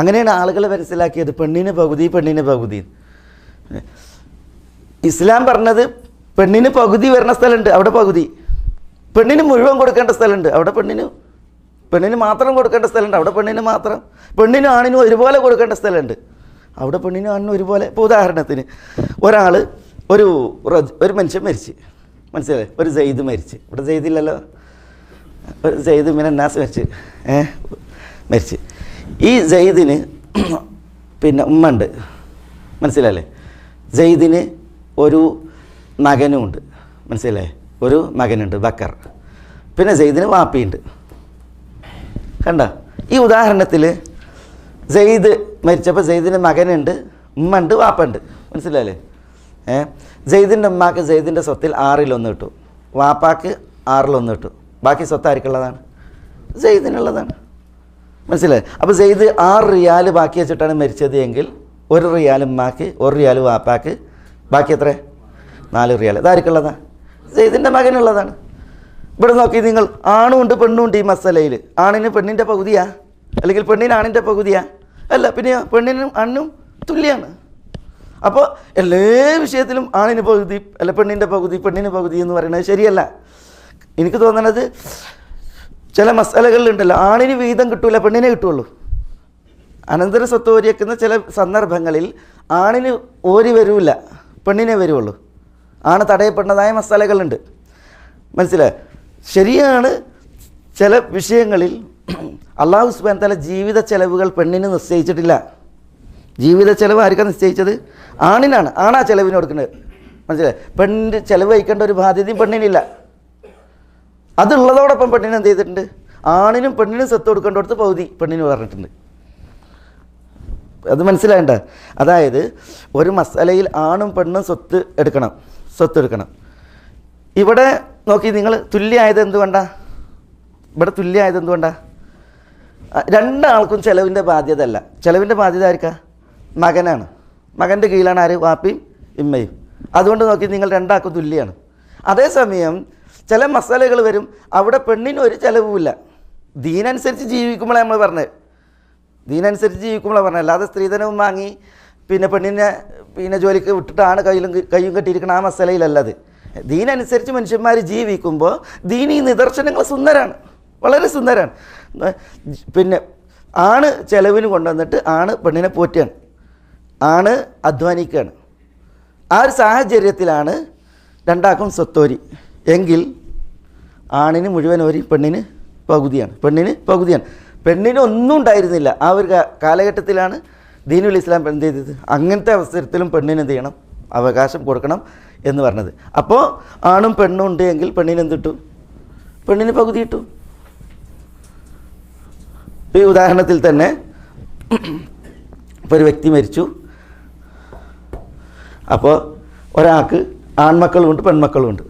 അങ്ങനെയാണ് ആളുകൾ മനസ്സിലാക്കിയത്, പെണ്ണിന് പകുതി. ഇസ്ലാം പറഞ്ഞത് പെണ്ണിന് പകുതി വരുന്ന സ്ഥലമുണ്ട്, അവിടെ പകുതി. പെണ്ണിന് മുഴുവൻ കൊടുക്കേണ്ട സ്ഥലമുണ്ട്, അവിടെ പെണ്ണിന് മാത്രം കൊടുക്കേണ്ട സ്ഥലമുണ്ട്, അവിടെ പെണ്ണിന് മാത്രം. പെണ്ണിനും ആണിനും ഒരുപോലെ കൊടുക്കേണ്ട സ്ഥലമുണ്ട്, അവിടെ പെണ്ണിനും ആണിനും ഒരുപോലെ. ഇപ്പോൾ ഉദാഹരണത്തിന് ഒരു മനുഷ്യൻ മരിച്ച്, മനസ്സിലായി? ഒരു സെയ്ദ് മരിച്ച്, ഇവിടെ സെയ്ദില്ലല്ലോ, ഒരു സെയ്ദ് മിനന്നാസ് മരിച്ച്. ഈ സെയ്ദിന് പിന്നെ ഉമ്മ ഉണ്ട്, മനസ്സിലല്ലേ? സെയ്ദിന് ഒരു മകനുമുണ്ട്, മനസ്സിലായി? ഒരു മകനുണ്ട് ബക്കർ. പിന്നെ സെയ്ദിന് വാപ്പിയുണ്ട്. കണ്ട ഈ ഉദാഹരണത്തിൽ സെയ്ദ് മരിച്ചപ്പോൾ സെയ്ദിന് മകനുണ്ട്, ഉമ്മ ഉണ്ട്, വാപ്പുണ്ട്. മനസ്സിലായില്ലേ? സെയ്ദിൻ്റെ ഉമ്മാക്ക് സെയ്ദിൻ്റെ സ്വത്തിൽ 6/1 കിട്ടും, വാപ്പാക്ക് 6/1 കിട്ടും. ബാക്കി സ്വത്ത് ആർക്കുള്ളതാണ്? സെയ്ദിനുള്ളതാണ്. മനസ്സിലായി? അപ്പോൾ സെയ്ദ് 6 റിയാൽ ബാക്കി വെച്ചിട്ടാണ് മരിച്ചത് എങ്കിൽ 1 റിയാൽ ഉമ്മാക്ക്, 1 റിയാൽ വാപ്പാക്ക്, ബാക്കി എത്ര? 4 റിയാൽ. ഇതാർക്കുള്ളതാണ്? സെയ്ദിൻ്റെ മകനുള്ളതാണ്. ഇവിടെ നോക്കി നിങ്ങൾ, ആണുമുണ്ട് പെണ്ണുമുണ്ട് ഈ മസലയിൽ. ആണിന് പെണ്ണിൻ്റെ പകുതിയാ, അല്ലെങ്കിൽ പെണ്ണിന് ആണിൻ്റെ പകുതിയാ? അല്ല. പിന്നെ പെണ്ണിനും ആണിനും തുല്യമാണ്. അപ്പോൾ എല്ലാ വിഷയത്തിലും ആണിന് പകുതി അല്ല പെണ്ണിന് പകുതി എന്ന് പറയുന്നത് ശരിയല്ല. എനിക്ക് തോന്നുന്നത് ചില മസാലകളിലുണ്ടല്ലോ, ആണിന് വീതം കിട്ടൂല, പെണ്ണിനെ കിട്ടുള്ളൂ. അനന്തര സ്വത്ത് ഓരിയേക്കുന്ന ചില സന്ദർഭങ്ങളിൽ ആണിന് ഓരി വരില്ല, പെണ്ണിനെ വരുള്ളൂ. ആണ് തടയപ്പെടുന്നതായ മസാലകളുണ്ട്. മനസ്സിലായി? ശരിയാണ്. ചില വിഷയങ്ങളിൽ അല്ലാഹു സുബ്ഹാനഹു വ തആല ജീവിത ചെലവുകൾ പെണ്ണിന് നിശ്ചയിച്ചിട്ടില്ല. ജീവിത ചെലവ് ആർക്കാണ് നിശ്ചയിച്ചത്? ആണിനാണ്. ആണാ ചെലവിന് കൊടുക്കുന്നത്. മനസ്സിലായി? പെണ്ണിൻ്റെ ചെലവ് വഹിക്കേണ്ട ഒരു ബാധ്യതയും പെണ്ണിനില്ല. അതുള്ളതോടൊപ്പം പെണ്ണിന് എന്ത് ചെയ്തിട്ടുണ്ട്? ആണിനും പെണ്ണിനും സ്വത്ത് കൊടുക്കേണ്ടടുത്ത് പകുതി പെണ്ണിന് പറഞ്ഞിട്ടുണ്ട്. അത് മനസ്സിലാകണ്ട. അതായത് ഒരു മസലയിൽ ആണും പെണ്ണും സ്വത്ത് എടുക്കണം. ഇവിടെ നോക്കി നിങ്ങൾ തുല്യമായത് എന്തുകൊണ്ടാ? ഇവിടെ തുല്യമായത് എന്തുകൊണ്ടാ? രണ്ടാൾക്കും ചെലവിൻ്റെ ബാധ്യത അല്ല. ചെലവിൻ്റെ ബാധ്യത ആയിരിക്കാം? മകനാണ്. മകൻ്റെ കീഴിലാണ് ആര്? വാപ്പിയും ഇമ്മയും. അതുകൊണ്ട് നോക്കി നിങ്ങൾ രണ്ടാൾക്കും തുല്യമാണ്. അതേസമയം ചില മസാലകൾ വരും, അവിടെ പെണ്ണിന് ഒരു ചെലവുമില്ല. ദീനനുസരിച്ച് ജീവിക്കുമ്പോഴാണ് നമ്മൾ പറഞ്ഞത്. അല്ലാതെ സ്ത്രീധനവും വാങ്ങി പെണ്ണിനെ ജോലിക്ക് വിട്ടിട്ടാണ് കയ്യും കെട്ടിയിരിക്കണം ആ മസാലയിലല്ലത്. ദീനനുസരിച്ച് മനുഷ്യന്മാർ ജീവിക്കുമ്പോൾ ദീനീ നിദർശനങ്ങൾ സുന്ദരാണ്, വളരെ സുന്ദരാണ്. ആണ് ചെലവിന് കൊണ്ടുവന്നിട്ട് ആണ് പെണ്ണിനെ പോറ്റുകയാണ്, ആണ് അധ്വാനിക്കുകയാണ്. ആ ഒരു സാഹചര്യത്തിലാണ് രണ്ടാക്കും സ്വത്തോരി എങ്കിൽ ആണിന് മുഴുവൻ ഓരി പെണ്ണിന് പകുതിയാണ്. പെണ്ണിന് ഒന്നും ഉണ്ടായിരുന്നില്ല. ആ ഒരു കാലഘട്ടത്തിലാണ് ദീനുൽ ഇസ്ലാം എന്ത് ചെയ്തത്? അങ്ങനത്തെ അവസരത്തിലും പെണ്ണിന് എന്ത് ചെയ്യണം? അവകാശം കൊടുക്കണം എന്ന് പറഞ്ഞത്. അപ്പോൾ ആണും പെണ്ണും ഉണ്ട് എങ്കിൽ പെണ്ണിന് എന്ത് കിട്ടും? പെണ്ണിന് പകുതി കിട്ടും. ഈ ഉദാഹരണത്തിൽ തന്നെ ഇപ്പോൾ ഒരു വ്യക്തി മരിച്ചു. അപ്പോൾ ഒരാൾക്ക് ആൺമക്കളുമുണ്ട് പെൺമക്കളുമുണ്ട്.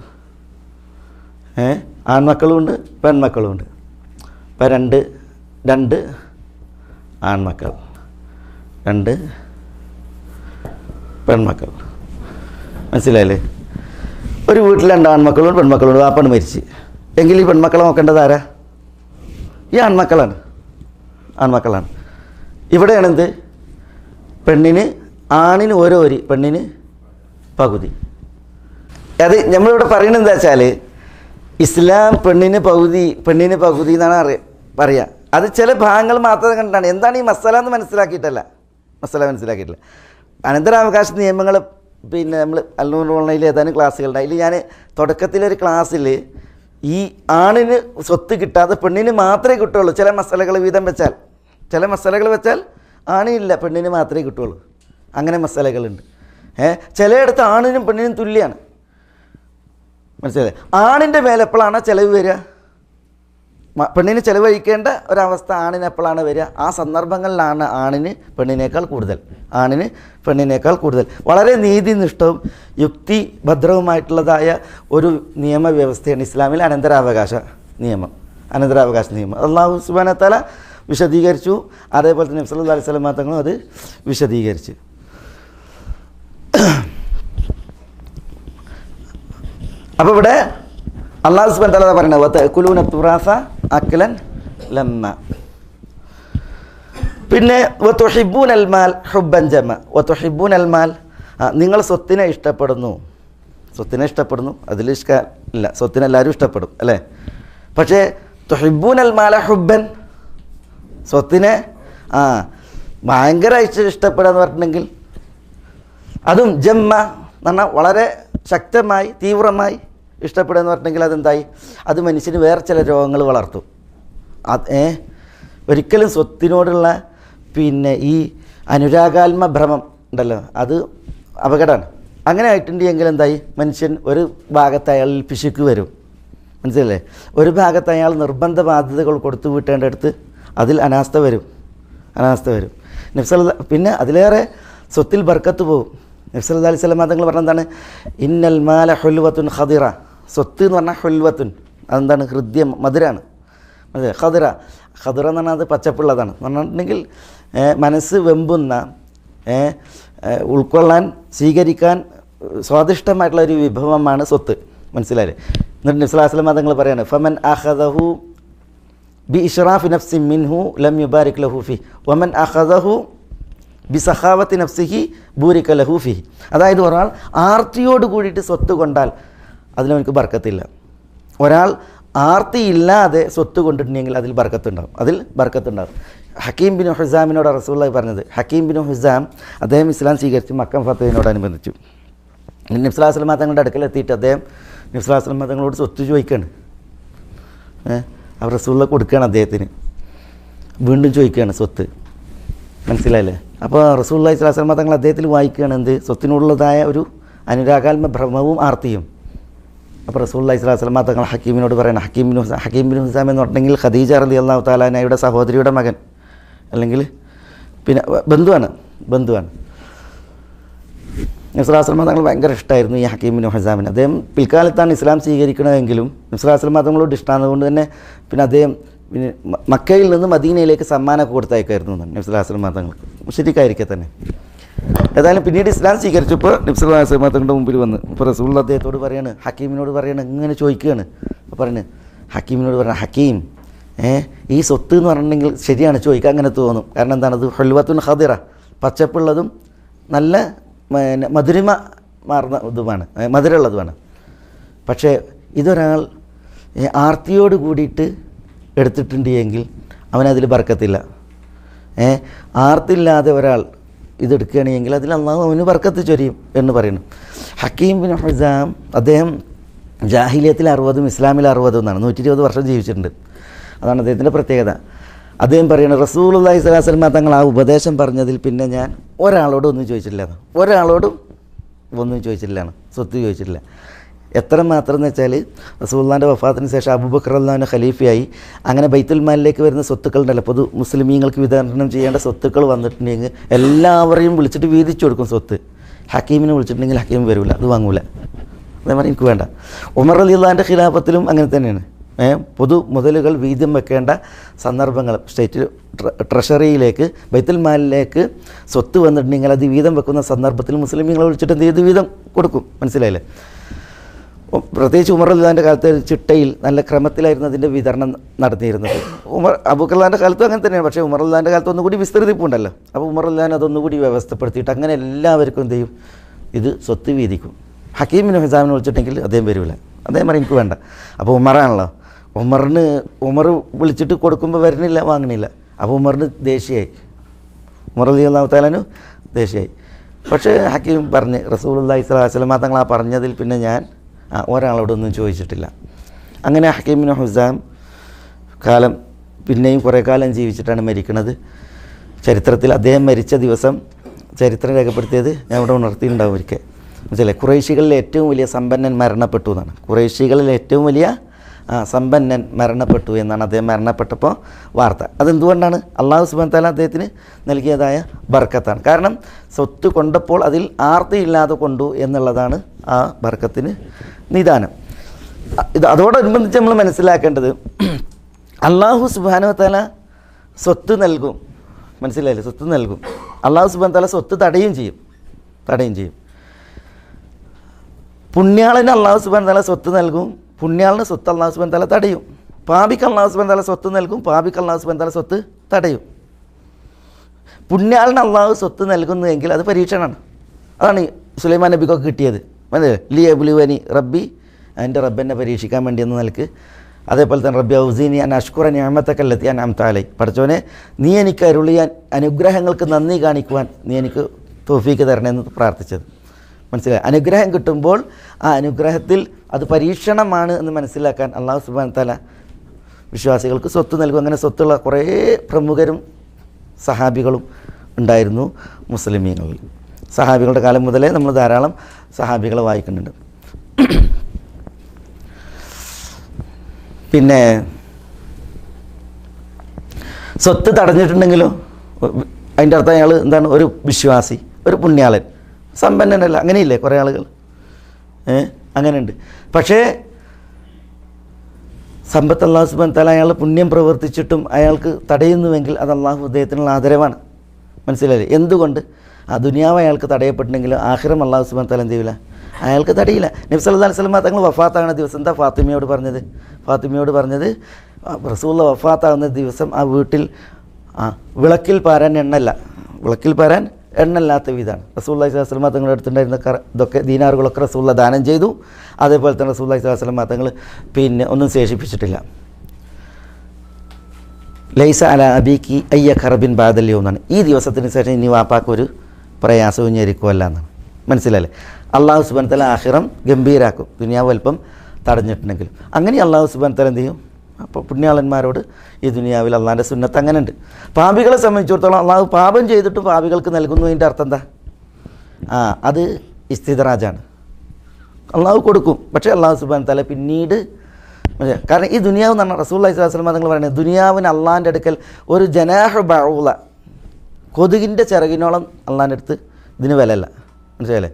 ആൺമക്കളുമുണ്ട് പെൺമക്കളുമുണ്ട്. ഇപ്പം രണ്ട് ആൺമക്കൾ, 2 പെൺമക്കൾ. മനസ്സിലായില്ലേ? ഒരു വീട്ടിൽ 2 ആൺമക്കളുണ്ട് പെൺമക്കളുണ്ട്. വാപ്പാണ് മരിച്ച് എങ്കിൽ ഈ പെൺമക്കളെ നോക്കേണ്ടത് ആരാ? ഈ ആൺമക്കളാണ്. ഇവിടെയാണ് എന്ത്? ആണിന് ഓരോ ഓരി, പെണ്ണിന് പകുതി. അത് നമ്മളിവിടെ പറയുന്നത് എന്താ വെച്ചാൽ ഇസ്ലാം പെണ്ണിന് പകുതി എന്നാണ് പറയുക. അത് ചില ഭാഗങ്ങൾ മാത്രം കണ്ടാണ്. എന്താണ് ഈ മസാല എന്ന് മനസ്സിലാക്കിയിട്ടില്ല. അനന്തരാവകാശ നിയമങ്ങൾ നമ്മൾ അൽനൂർ ഓൺലൈനിൽ ഏതാനും ക്ലാസ്സുകളുണ്ട്. അതിൽ ഞാൻ തുടക്കത്തിലൊരു ക്ലാസ്സിൽ ഈ ആണിന് സ്വത്ത് കിട്ടാതെ പെണ്ണിന് മാത്രമേ കിട്ടുള്ളൂ. ചില മസാലകൾ വെച്ചാൽ ആണില്ല, പെണ്ണിന് മാത്രമേ കിട്ടുള്ളൂ. അങ്ങനെ മസാലകളുണ്ട്. ചിലയിടത്ത് ആണിനും പെണ്ണിനും തുല്യമാണ്. മനസ്സിലായി? ആണിൻ്റെ മേലെ എപ്പോഴാണ് ചിലവ് വരിക? പെണ്ണിന് ചിലവഴിക്കേണ്ട ഒരവസ്ഥ ആണിന് എപ്പോഴാണ് വരിക? ആ സന്ദർഭങ്ങളിലാണ് ആണിന് പെണ്ണിനേക്കാൾ കൂടുതൽ. വളരെ നീതിനിഷ്ഠവും യുക്തിഭദ്രവുമായിട്ടുള്ളതായ ഒരു നിയമവ്യവസ്ഥയാണ് ഇസ്ലാമിൽ അനന്തരാവകാശ നിയമം. അല്ലാഹു സുബ്ഹാനഹു വ തആല വിശദീകരിച്ചു. അതേപോലെ തന്നെ നബി സല്ലല്ലാഹു അലൈഹി വസല്ലം തങ്ങളും അത് വിശദീകരിച്ചു. അപ്പോൾ ഇവിടെ അല്ലാഹു സുബ്ഹാനഹു വ തആല പറയുന്നത് വതഅകുലൂന തുറാസ അക്ലൻ ലമ്മ. പിന്നെ വതുഹിബ്ബൂനൽ മാൽ ഹുബ്ബൻ ജമ. വതുഹിബ്ബൂനൽ മാൽ, നിങ്ങൾ സ്വത്തിനെ ഇഷ്ടപ്പെടുന്നു. അതിൽ ഇല്ല, സ്വത്തിനെ എല്ലാവരും ഇഷ്ടപ്പെടും അല്ലേ? പക്ഷേ തുഹിബ്ബൂനൽ മാല ഹുബ്ബൻ, സ്വത്തിനെ ഭയങ്കരമായിട്ട് ഇഷ്ടപ്പെടുക എന്ന് പറഞ്ഞിട്ടുണ്ടെങ്കിൽ അതും ജമ്മ എന്ന് പറഞ്ഞാൽ വളരെ ശക്തമായി തീവ്രമായി ഇഷ്ടപ്പെടുക എന്ന് പറഞ്ഞിട്ടുണ്ടെങ്കിൽ അതെന്തായി? അത് മനുഷ്യന് വേറെ ചില രോഗങ്ങൾ വളർത്തും. ഒരിക്കലും സ്വത്തിനോടുള്ള ഈ അനുരാഗാത്മ ഭ്രമം ഉണ്ടല്ലോ, അത് അപകടമാണ്. അങ്ങനെ ആയിട്ടുണ്ടെങ്കിൽ എന്തായി? മനുഷ്യൻ ഒരു ഭാഗത്ത് അയാളിൽ പിശുക്ക് വരും. മനസ്സിലല്ലേ? ഒരു ഭാഗത്ത് അയാൾ നിർബന്ധ ബാധ്യതകൾ കൊടുത്തു വീട്ടേണ്ടടുത്ത് അതിൽ അനാസ്ഥ വരും. പിന്നെ അതിലേറെ സ്വത്തിൽ ബർക്കത്ത് പോകും. നബി സല്ലല്ലാഹു അലൈഹി വസല്ലം തങ്ങൾ പറഞ്ഞ എന്താണ്? ഇന്നൽ മാല ഹുൽവത്തുൻ ഖദിറ. സ്വത്ത് എന്ന് പറഞ്ഞാൽ ഹുൽവത്തുൻ, അതെന്താണ്? ഹൃദ്യം, മധുരാണ്. അതെ, ഖദിറ എന്ന് പറഞ്ഞാൽ അത് പച്ചപ്പുള്ളതാണ്. എന്ന് പറഞ്ഞിട്ടുണ്ടെങ്കിൽ മനസ്സ് വെമ്പുന്ന, ഉൾക്കൊള്ളാൻ, സ്വീകരിക്കാൻ സ്വാദിഷ്ടമായിട്ടുള്ളൊരു വിഭവമാണ് സ്വത്ത്. മനസ്സിലായില്ലേ? എന്നിട്ട് നബി സല്ലല്ലാഹു അലൈഹി വസല്ലം തങ്ങൾ പറയാണ് ഫമൻ അഖദഹു ബി ഇഷ്റാഫി നഫ്സി മിൻഹു ലം യുബാരിക് ലഹു ഫിഹി വമൻ അഖദഹു ബി സഖാവത്തി നഫ്സിഹി ബൂരിക ലഹു ഫിഹി. അതായത് ഒരാൾ ആർത്തിയോട് കൂടിയിട്ട് സ്വത്ത് കൊണ്ടാൽ അതിലവനക്ക് ബർക്കത്തില്ല. ഒരാൾ ആർത്തിയില്ലാതെ സ്വത്ത് കൊണ്ടിട്ടുണ്ടെങ്കിൽ അതിൽ ബർക്കത്തുണ്ടാകും. ഹക്കീം ബിൻ ഹിസാമിനോട് റസൂലുള്ളാഹി പറഞ്ഞത്, ഹക്കീം ബിൻ ഹിസാം അദ്ദേഹം ഇസ്ലാം സ്വീകരിച്ച് മക്കം ഫത്തഹിനോടനുബന്ധിച്ചു. നബി സല്ലല്ലാഹു അലൈഹി വസല്ലം തങ്ങളുടെ അടുക്കലെത്തിയിട്ട് അദ്ദേഹം നബി സല്ലല്ലാഹു അലൈഹി വസല്ലം തങ്ങളോട് സ്വത്ത് ചോദിക്കുകയാണ്. അവർ റസൂലുള്ളാഹി കൊടുക്കുകയാണ് അദ്ദേഹത്തിന്. വീണ്ടും ചോദിക്കുകയാണ് സ്വത്ത്. മനസ്സിലായില്ലേ? അപ്പോൾ റസൂലുള്ളാഹി സ്വല്ലല്ലാഹു അലൈഹി വസല്ലം തങ്ങൾ അദ്ദേഹത്തിൽ വായിക്കുകയാണ് എന്ത്? സ്വത്തിനുള്ളതായ ഒരു അനുരാഗാത്മ ഭ്രമവും ആർത്തിയും. അപ്പോൾ റസൂലുള്ളാഹി സ്വല്ലല്ലാഹു അലൈഹി വസല്ലം തങ്ങൾ ഹക്കീമിനോട് പറയണം, ഹക്കീം ബിൻ ഹിസാം എന്ന് പറഞ്ഞെങ്കിൽ ഖദീജ റളിയല്ലാഹു തആല അൻഹയുടെ സഹോദരിയുടെ മകൻ, അല്ലെങ്കിൽ പിന്നെ ബന്ധുവാണ്. നബി സ്വല്ലല്ലാഹു അലൈഹി വസല്ലം തങ്ങൾ ഭയങ്കര ഇഷ്ടമായിരുന്നു ഈ ഹക്കീം ബിൻ ഹിസാമിന്. അദ്ദേഹം പിൽക്കാലത്താണ് ഇസ്ലാം സ്വീകരിക്കണതെങ്കിലും നബി സ്വല്ലല്ലാഹു അലൈഹി വസല്ലം തങ്ങളോട് ഇഷ്ടമായതുകൊണ്ട് തന്നെ പിന്നെ അദ്ദേഹം പിന്നെ മക്കയിൽ നിന്ന് മദീനയിലേക്ക് സമ്മാനമൊക്കെ കൊടുത്തയക്കായിരുന്നു എന്നാണ് നബി സ്വല്ലല്ലാഹു അലൈഹി വസല്ലം തങ്ങൾക്ക്, മുശ്രിക്കായിരിക്കെ തന്നെ. ഏതായാലും പിന്നീട് ഇസ്ലാം സ്വീകരിച്ചപ്പോൾ നബി സല്ലല്ലാഹു അലൈഹി വസല്ലം തങ്ങളുടെ മുമ്പിൽ വന്ന് ഇപ്പോൾ റസൂലുള്ളാഹി അദ്ദേഹത്തോട് പറയാണ്, ഹക്കീമിനോട് പറയാണ്, ഇങ്ങനെ ചോദിക്കുകയാണ്. അപ്പോൾ പറയുന്നത് ഹക്കീമിനോട് പറയണം, ഹക്കീം ഈ സ്വത്ത് എന്ന് പറഞ്ഞിട്ടുണ്ടെങ്കിൽ ശരിയാണ് ചോദിക്കാൻ അങ്ങനെ തോന്നും. കാരണം എന്താണത് ഹുൽവത്തുൻ ഖദിറ, പച്ചപ്പുള്ളതും നല്ല മധുരിമ മാർന്ന ഇതുമാണ്, മധുരമുള്ളതുമാണ്. പക്ഷേ ഇതൊരാൾ ആർത്തിയോട് കൂടിയിട്ട് എടുത്തിട്ടുണ്ട് എങ്കിൽ അവനതിൽ ബർക്കത്തില്ല. ആർത്തില്ലാതെ ഒരാൾ ഇതെടുക്കുകയാണെങ്കിൽ അതിൽ അള്ളാഹു അവന് ബർക്കത്ത് ചൊരിയും എന്ന് പറയുന്നു. ഹക്കീം ബിൻ ഹിസാം അദ്ദേഹം ജാഹിലിയത്തിൽ 60 ഇസ്ലാമിൽ 60 എന്നാണ്, 120 വർഷം ജീവിച്ചിട്ടുണ്ട്. അതാണ് അദ്ദേഹത്തിൻ്റെ പ്രത്യേകത. അദ്ദേഹം പറയുന്നത് റസൂലുള്ളാഹി സ്വല്ലല്ലാഹു അലൈഹി വസല്ലം തങ്ങൾ ആ ഉപദേശം പറഞ്ഞതിൽ പിന്നെ ഞാൻ ഒരാളോടും ഒന്നും ചോദിച്ചിട്ടില്ല, ഒരാളോടും ഒന്നും ചോദിച്ചിട്ടില്ലാണ്, സ്വത്ത് ചോദിച്ചിട്ടില്ല. എത്ര മാത്രം എന്ന് വെച്ചാൽ റസൂലുള്ളാഹിൻ്റെ വഫാത്തിന് ശേഷം അബൂബക്കർ റളിയല്ലാഹു അൻഹു ഖലീഫയായി. അങ്ങനെ ബൈത്തുൽ മാലിലേക്ക് വരുന്ന സ്വത്തുക്കളുണ്ടല്ലോ, പൊതു മുസ്ലിമീങ്ങൾക്ക് വിതരണം ചെയ്യേണ്ട സ്വത്തുക്കൾ വന്നിട്ടുണ്ടെങ്കിൽ എല്ലാവരെയും വിളിച്ചിട്ട് വീതിച്ചു കൊടുക്കും സ്വത്ത്. ഹക്കീമിനെ വിളിച്ചിട്ടുണ്ടെങ്കിൽ ഹക്കീം വരില്ല, അത് വാങ്ങൂല, അതേമാതിരി എനിക്ക് വേണ്ട. ഉമർ റളിയല്ലാഹുവിൻ്റെ ഖിലാഫത്തിലും അങ്ങനെ തന്നെയാണ്. പൊതു മുതലുകൾ വീതം വെക്കേണ്ട സന്ദർഭങ്ങൾ സ്റ്റേറ്റ് ട്രഷറിയിലേക്ക് ബൈത്തുൽ മാലിലേക്ക് സ്വത്ത് വന്നിട്ടുണ്ടെങ്കിൽ അത് വീതം വെക്കുന്ന സന്ദർഭത്തിൽ മുസ്ലിമീങ്ങളെ വിളിച്ചിട്ട് എന്ത് ചെയ്ത് വീതം കൊടുക്കും. മനസ്സിലായില്ലേ? പ്രത്യേകിച്ച് ഉമർ റളിയല്ലാഹുവിൻ്റെ കാലത്ത് ചിട്ടയിൽ നല്ല ക്രമത്തിലായിരുന്നു അതിൻ്റെ വിതരണം നടത്തിയിരുന്നത്. അബൂബക്കർ റളിയല്ലാഹുവിൻ്റെ കാലത്തും അങ്ങനെ തന്നെയാണ്. പക്ഷേ ഉമർ റളിയല്ലാഹുവിൻ്റെ കാലത്ത് ഒന്നുകൂടി വിസ്തൃതിപ്പുണ്ടല്ലോ. അപ്പോൾ ഉമർ റളിയല്ലാഹു അതൊന്നുകൂടി വ്യവസ്ഥപ്പെടുത്തിയിട്ട് അങ്ങനെ എല്ലാവർക്കും എന്ത് ചെയ്യും, ഇത് സ്വത്ത് വീതിക്കും. ഹക്കീം ബിൻ ഹിസാമിനെ വിളിച്ചിട്ടെങ്കിൽ അദ്ദേഹം വരില്ല, അദ്ദേഹം പറയും എനിക്ക് വേണ്ട. അപ്പോൾ ഉമറാണല്ലോ, ഉമർ വിളിച്ചിട്ട് കൊടുക്കുമ്പോൾ വരുന്നില്ല, വാങ്ങണില്ല. അപ്പോൾ ഉമറിന് ദേഷ്യമായി, ഉമർ റളിയല്ലാഹു തആല അൻഹു ദേഷ്യമായി. പക്ഷേ ഹക്കീം പറഞ്ഞ് റസൂലുള്ളാഹി സ്വല്ലല്ലാഹു അലൈഹി വസല്ലം തങ്ങൾ ആ പറഞ്ഞതിൽ പിന്നെ ഞാൻ ഒരാളോടൊന്നും ചോദിച്ചിട്ടില്ല. അങ്ങനെ ഹക്കീം ബിൻ ഹിസാം കാലം പിന്നെയും കുറേ കാലം ജീവിച്ചിട്ടാണ് മരിക്കുന്നത്. ചരിത്രത്തിൽ അദ്ദേഹം മരിച്ച ദിവസം ചരിത്രം രേഖപ്പെടുത്തിയത് ഞാൻ ഇവിടെ ഉണർത്തിയിട്ടുണ്ടാവും ഒരിക്കൽ. മനസ്സിലായി? ഖുറൈശികളിലെ ഏറ്റവും വലിയ സമ്പന്നൻ മരണപ്പെട്ടു എന്നാണ്. ഖുറൈശികളിലെ ഏറ്റവും വലിയ സമ്പന്നൻ മരണപ്പെട്ടു എന്നാണ് അദ്ദേഹം മരണപ്പെട്ടപ്പോൾ വാർത്ത. അതെന്തുകൊണ്ടാണ്? അള്ളാഹു സുബ്ഹാനഹു വ തആല അദ്ദേഹത്തിന് നൽകിയതായ ബർക്കത്താണ്. കാരണം സ്വത്ത് കൊണ്ടപ്പോൾ അതിൽ ആർത്തിയില്ലാതെ കൊണ്ടു എന്നുള്ളതാണ് ആ ബർക്കത്തിന് നിദാനം. ഇത് അതോടനുബന്ധിച്ച് നമ്മൾ മനസ്സിലാക്കേണ്ടത് അള്ളാഹു സുബ്ഹാനഹു വ തആല സ്വത്ത് നൽകും. മനസ്സിലായില്ലേ? സ്വത്ത് നൽകും. അള്ളാഹു സുബ്ഹാനഹു വ തആല സ്വത്ത് തടയും ചെയ്യും. പുണ്യാളന് അള്ളാഹു സുബ്ഹാനഹു വ തആല സ്വത്ത് നൽകും, പുണ്യാളിന് സ്വത്ത് അള്ളാഹു സുബ്ഹാനഹു വ തആല തടയും. പാപിക്ക് അള്ളാഹു സുബ്ഹാനഹു വ തആല സ്വത്ത് നൽകും, പാപിക്ക് അള്ളാഹു സുബ്ഹാനഹു വ തആല സ്വത്ത് തടയും. പുണ്യാളിന് അള്ളാഹു സ്വത്ത് നൽകുന്നുവെങ്കിൽ അത് പരീക്ഷണമാണ്. അതാണ് സുലൈമാൻ നബിക്കൊക്കെ കിട്ടിയത്. ലി അബ്ലുവനി റബ്ബി, എൻ്റെ റബ്ബെന്നെ പരീക്ഷിക്കാൻ വേണ്ടി എന്ന നിലക്ക്. അതേപോലെ തന്നെ റബ്ബി ഔസീനി അൻ അഷ്കുറ നിഅമതക അല്ലതി അൻഅംത അലൈ, പടച്ചോനെ നീ എനിക്ക് അരുളിയ അനുഗ്രഹങ്ങൾക്ക് നന്ദി കാണിക്കുവാൻ നീ എനിക്ക് തൗഫീക്ക് തരണമെന്ന് പ്രാർത്ഥിച്ചത്. മനസ്സിലായി? അനുഗ്രഹം കിട്ടുമ്പോൾ ആ അനുഗ്രഹത്തിൽ അത് പരീക്ഷണമാണ് എന്ന് മനസ്സിലാക്കാൻ അള്ളാഹു സുബ്ഹാനഹു വ തആല വിശ്വാസികൾക്ക് സ്വത്ത് നൽകും. അങ്ങനെ സ്വത്തുള്ള കുറേ പ്രമുഖരും സഹാബികളും ഉണ്ടായിരുന്നു മുസ്ലിമീങ്ങളിൽ. സഹാബികളുടെ കാലം മുതലേ നമ്മൾ ധാരാളം സഹാബികളെ വായിക്കുന്നുണ്ട്. പിന്നെ സ്വത്ത് തടഞ്ഞിട്ടുണ്ടെങ്കിലോ അതിൻ്റെ അർത്ഥം അയാൾ എന്താണ്? ഒരു വിശ്വാസി, ഒരു പുണ്യാളൻ, സമ്പന്നനല്ല. അങ്ങനെയില്ലേ കുറേ ആളുകൾ, അങ്ങനെയുണ്ട്. പക്ഷേ സമ്പത്ത് അല്ലാഹു സുബ്ഹാനഹു വ തആല അയാൾ പുണ്യം പ്രവർത്തിച്ചിട്ടും അയാൾക്ക് തടയുന്നുവെങ്കിൽ അത് അള്ളാഹു അദ്ദേഹത്തിനുള്ള ആദരവാണ്. മനസ്സിലായില്ലേ? എന്തുകൊണ്ട്? ആ ദുനിയാവ് അയാൾക്ക് തടയപ്പെട്ടിട്ടുണ്ടെങ്കിൽ ആഖിറം അള്ളാഹു സുബ്ഹാനഹു വ തആല എന്ത് ചെയ്യില്ല, അയാൾക്ക് തടയില്ല. നബി സല്ലല്ലാഹു അലൈഹി വസല്ലം തങ്ങൾ വഫാത്താകുന്ന ദിവസം എന്താ ഫാത്തിമയോട് പറഞ്ഞത്? റസൂലുള്ള വഫാത്താകുന്ന ദിവസം ആ വീട്ടിൽ വിളക്കിൽ പാരാൻ എണ്ണല്ലാത്ത വിധമാണ്. റസൂലുള്ളാഹി സ്വല്ലല്ലാഹു അലൈഹി വസല്ലം തങ്ങളുടെ അടുത്തുണ്ടായിരുന്ന ഇതൊക്കെ ദീനാറുകളൊക്കെ റസൂലുള്ള ദാനം ചെയ്തു. അതേപോലെ തന്നെ റസൂലുള്ളാഹി സ്വല്ലല്ലാഹു അലൈഹി വസല്ലം തങ്ങൾ പിന്നെ ഒന്നും ശേഷിപ്പിച്ചിട്ടില്ല. ലൈസ അല അബീക്കി അയ്യ ഖറബിൻ ബാദൽ യൗം എന്നാണ്. ഈ ദിവസത്തിന് ശേഷം ഇനി വാപ്പാക്ക് ഒരു പ്രയാസവും ഞെരിക്കുമല്ല എന്നാണ്. മനസ്സിലല്ലേ? അള്ളാഹു സുബ്ഹാനഹു വ തആല ആഖിറം ഗംഭീരാക്കും, ദുനിയാവ് അല്പം തടഞ്ഞിട്ടുണ്ടെങ്കിൽ. അങ്ങനെ അള്ളാഹു സുബ്ഹാനഹു വ തആല എന്ത് ചെയ്യും? അപ്പോൾ പുണ്യാളന്മാരോട് ഈ ദുനിയാവിൽ അള്ളാഹിൻ്റെ സുന്നത്ത് അങ്ങനെ ഉണ്ട്. പാപികളെ സംബന്ധിച്ചിടത്തോളം അള്ളാഹു പാപം ചെയ്തിട്ടും പാപികൾക്ക് നൽകുന്നു. അതിൻ്റെ അർത്ഥം എന്താ? അത് ഇസ്തിദ്റാജാണ്. അള്ളാഹു കൊടുക്കും. പക്ഷേ അള്ളാഹു സുബ്ഹാനഹു വ തആല പിന്നീട്, കാരണം ഈ ദുനിയാവ് എന്ന് പറഞ്ഞാൽ റസൂലുള്ളാഹി സ്വല്ലല്ലാഹു അലൈഹി വസല്ലം തങ്ങൾ പറയുന്നത്, ദുനിയാവിന് അള്ളാഹിൻ്റെ അടുക്കൽ ഒരു ജനാഹ് ബഊള, കൊതുകിൻ്റെ ചിറകിനോളം അള്ളാഹിൻ്റെ അടുത്ത് ഇതിന് വിലയല്ല. മനസ്സിലായില്ലേ?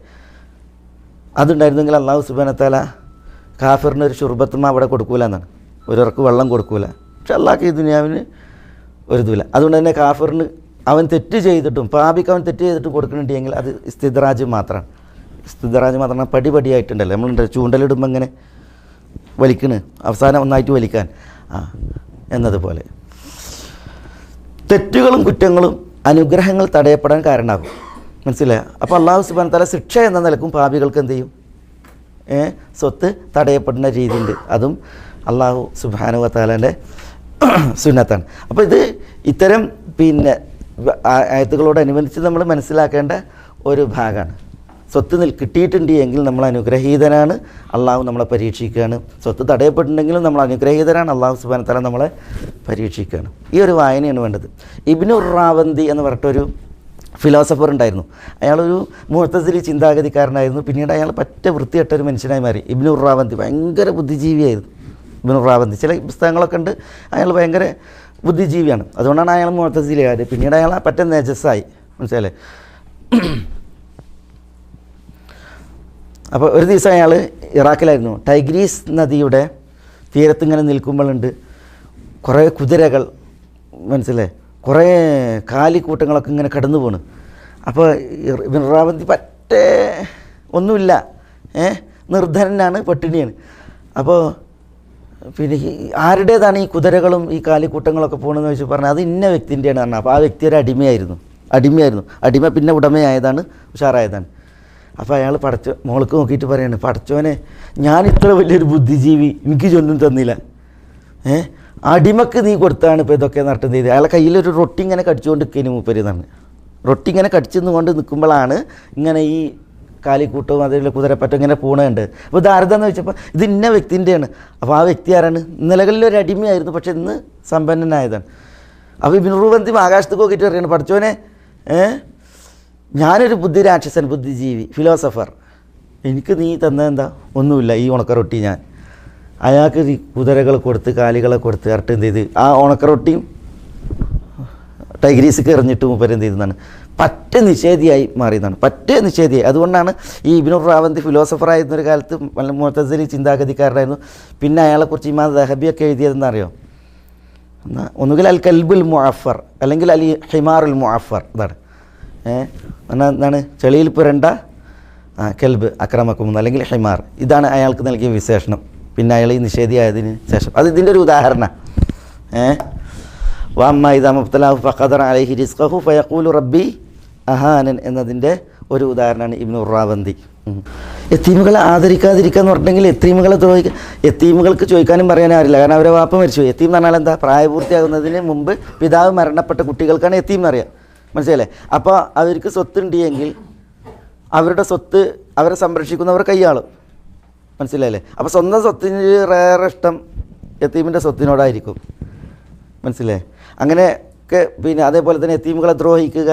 അതുണ്ടായിരുന്നെങ്കിൽ അള്ളാഹു സുബ്ഹാനഹു വ തആല കാഫിറിന് ഒരു ശുർബത്തുമ അവിടെ കൊടുക്കൂല എന്നാണ്, ഒരിറക്ക് വെള്ളം കൊടുക്കൂല. പക്ഷെ അള്ളാഹ്ക്ക് ഈ ദുനിയാവിന് ഒരു ഇതുമില്ല. അതുകൊണ്ട് തന്നെ കാഫിറിന് അവൻ തെറ്റ് ചെയ്തിട്ടും, പാപിക്ക് അവൻ തെറ്റ് ചെയ്തിട്ടും കൊടുക്കുന്നുണ്ടെങ്കിൽ അത് ഇസ്തിദ്റാജ് മാത്രമാണ്. ഇസ്തിദ്റാജ് മാത്രമാണ്, പടിപടിയായിട്ടുണ്ടല്ലോ. നമ്മളുണ്ട് ചൂണ്ടലിടുമ്പോൾ ഇങ്ങനെ വലിക്കണ്, അവസാനം ഒന്നായിട്ട് വലിക്കാൻ എന്നതുപോലെ തെറ്റുകളും കുറ്റങ്ങളും അനുഗ്രഹങ്ങൾ തടയപ്പെടാൻ കാരണമാകും. മനസ്സിലായോ? അപ്പോൾ അള്ളാഹു സുബ്ഹാനഹു വ തആല ശിക്ഷ എന്ന നിലക്കും പാപികൾക്ക് എന്ത് ചെയ്യും? സ്വത്ത് തടയപ്പെടുന്ന രീതിയുണ്ട്. അതും അള്ളാഹു സുബ്ഹാനഹു വ തആലൻ്റെ സുന്നത്താണ്. അപ്പോൾ ഇത് ഇത്തരം ആയത്തുകളോടനുബന്ധിച്ച് നമ്മൾ മനസ്സിലാക്കേണ്ട ഒരു ഭാഗമാണ്. സ്വത്ത് കിട്ടിയിട്ടുണ്ട് എങ്കിൽ നമ്മൾ അനുഗ്രഹീതനാണ്, അള്ളാഹു നമ്മളെ പരീക്ഷിക്കുകയാണ്. സ്വത്ത് തടയപ്പെട്ടിട്ടുണ്ടെങ്കിലും നമ്മൾ അനുഗ്രഹീതനാണ്, അള്ളാഹു സുബ്ഹാനഹു വ തആല നമ്മളെ പരീക്ഷിക്കുകയാണ്. ഈ ഒരു വായനയാണ് വേണ്ടത്. ഇബ്നു റാവന്തി എന്ന് പറഞ്ഞിട്ടൊരു ഫിലോസഫർ ഉണ്ടായിരുന്നു. അയാളൊരു മുഅ്തസിലി ചിന്താഗതിക്കാരനായിരുന്നു. പിന്നീട് അയാൾ പറ്റ വൃത്തികെട്ടൊരു മനുഷ്യനായി മാറി. ഇബ്നു റാവന്തി ഭയങ്കര ബുദ്ധിജീവിയായിരുന്നു. ഇബ്നു റാവന്തി ചില പുസ്തകങ്ങളൊക്കെ ഉണ്ട്, അയാൾ ഭയങ്കര ബുദ്ധിജീവിയാണ്. അതുകൊണ്ടാണ് അയാൾ മുഅ്തസിലിയായത്. പിന്നീട് അയാൾ പറ്റ നജസായി. മനസ്സിലല്ലേ? അപ്പോൾ ഒരു ദിവസം അയാൾ ഇറാഖിലായിരുന്നു. ടൈഗ്രീസ് നദിയുടെ തീരത്തിങ്ങനെ നിൽക്കുമ്പോഴുണ്ട് കുറേ കുതിരകൾ, മനസ്സിലേ, കുറേ കാലിക്കൂട്ടങ്ങളൊക്കെ ഇങ്ങനെ കടന്നു പോണ്. അപ്പോൾ ഇബ്നു റാവന്തി പറ്റേ ഒന്നുമില്ല, നിർധനനാണ്, പട്ടിണിയാണ്. അപ്പോൾ പിന്നെ ആരുടേതാണ് ഈ കുതിരകളും ഈ കാലിക്കൂട്ടങ്ങളൊക്കെ പോകണമെന്ന് വെച്ച് പറഞ്ഞാൽ അത് ഇന്ന വ്യക്തിൻ്റെയാണ് പറഞ്ഞത്. അപ്പോൾ ആ വ്യക്തി ഒരു അടിമയായിരുന്നു. അടിമ പിന്നെ ഉടമയായതാണ്, ഉഷാറായതാണ്. അപ്പോൾ അയാൾ മോൾക്ക് നോക്കിയിട്ട് പറയാണ്, പടച്ചോനെ, ഞാൻ ഇത്ര വലിയൊരു ബുദ്ധിജീവി, എനിക്ക് ചൊല്ലും തന്നില്ല. അടിമക്ക് നീ കൊടുത്താണ് ഇപ്പോൾ ഇതൊക്കെ നടത്തുന്നത് ചെയ്ത്. അയാളെ കയ്യിലൊരു റൊട്ടി ഇങ്ങനെ കടിച്ചുകൊണ്ട് നിൽക്കുന്നതിന് മൂപ്പര് എന്നാണ്. റൊട്ടി ഇങ്ങനെ കടിച്ചെന്ന് കൊണ്ട് നിൽക്കുമ്പോഴാണ് ഇങ്ങനെ ഈ കാലിക്കൂട്ടവും അതേപോലെ കുതിരപ്പറ്റം ഇങ്ങനെ പോണുണ്ട്. അപ്പോൾ ഇത് ആരുതാന്ന് വെച്ചപ്പോൾ ഇത് ഇന്ന വ്യക്തിൻ്റെയാണ്. അപ്പോൾ ആ വ്യക്തി ആരാണ്? നിലകളിലൊരു അടിമയായിരുന്നു, പക്ഷെ ഇന്ന് സമ്പന്നനായതാണ്. അപ്പോൾ ഇബ്നു റാവന്തി ആകാശത്തേക്ക് നോക്കിയിട്ട് പറയുന്നത്, പഠിച്ചോനെ, ഞാനൊരു ബുദ്ധിരാക്ഷസൻ, ബുദ്ധിജീവി, ഫിലോസഫർ, എനിക്ക് നീ തന്നെന്താ? ഒന്നുമില്ല, ഈ ഉണക്കറൊട്ടി. ഞാൻ അയാൾക്ക് ഈ കുതിരകൾ കൊടുത്ത് കാലികളെ കൊടുത്ത് ഇറട്ട് എന്ത് ചെയ്ത് ആ ഉണക്കറൊട്ടിയും ടൈഗ്രീസിക്ക് എറിഞ്ഞിട്ട് മൂപ്പര് എന്ത് ചെയ്തതാണ്? പറ്റ നിഷേധിയായി മാറിയതാണ്, പറ്റ നിഷേധിയായി. അതുകൊണ്ടാണ് ഈ ഇബ്നു റാവന്തി ഫിലോസഫറായിരുന്നൊരു കാലത്ത് മുഅ്തസിലി ചിന്താഗതിക്കാരനായിരുന്നു. പിന്നെ അയാളെക്കുറിച്ച് ഇമാം ദഹബിയൊക്കെ എഴുതിയതെന്ന് അറിയോ? ഒന്നുകിൽ അൽ കൽബുൽ മുഅഫർ അല്ലെങ്കിൽ അൽ ഹിമാറുൽ മുഅഫർ. ഇതാണ് എന്താണ്? ചെളിയിൽ പുരണ്ട കെൽബ് അക്രമക്കും അല്ലെങ്കിൽ ഹിമാർ. ഇതാണ് അയാൾക്ക് നൽകിയ വിശേഷണം. പിന്നെ അയാൾ ഈ നിഷേധിയായതിന് ശേഷം അത് ഇതിൻ്റെ ഒരു ഉദാഹരണം. വഅമ്മ ഇദാ മുബ്തലാഹു ഫഖദറ അലൈഹി റിസ്ഖഹു ഫയഖൂലു റബ്ബി അഹാനൻ എന്നതിൻ്റെ ഒരു ഉദാഹരണമാണ് ഇബ്നു റാവന്തി. യത്തീമുകളെ ആദരിക്കാതിരിക്കുക എന്ന് പറഞ്ഞിട്ടുണ്ടെങ്കിൽ യത്തീമുകൾക്ക് ചോദിക്കാനും പറയാനും അറിയില്ല. കാരണം അവരെ വാപ്പ മരിച്ചു. യത്തീം എന്ന് പറഞ്ഞാൽ എന്താ? പ്രായപൂർത്തിയാകുന്നതിന് മുമ്പ് പിതാവ് മരണപ്പെട്ട കുട്ടികൾക്കാണ് യത്തീം എന്നറിയാം. മനസ്സിലല്ലേ? അപ്പോൾ അവർക്ക് സ്വത്തുണ്ടെങ്കിൽ അവരുടെ സ്വത്ത് അവരെ സംരക്ഷിക്കുന്നവർ കൈയാളും. മനസ്സിലായില്ലേ? അപ്പോൾ സ്വന്തം സ്വത്തിന് ഏറെ ഇഷ്ടം യത്തീമിൻ്റെ സ്വത്തിനോടായിരിക്കും. മനസ്സിലായി? അങ്ങനെയൊക്കെ. പിന്നെ അതേപോലെ തന്നെ യത്തീമുകളെ ദ്രോഹിക്കുക,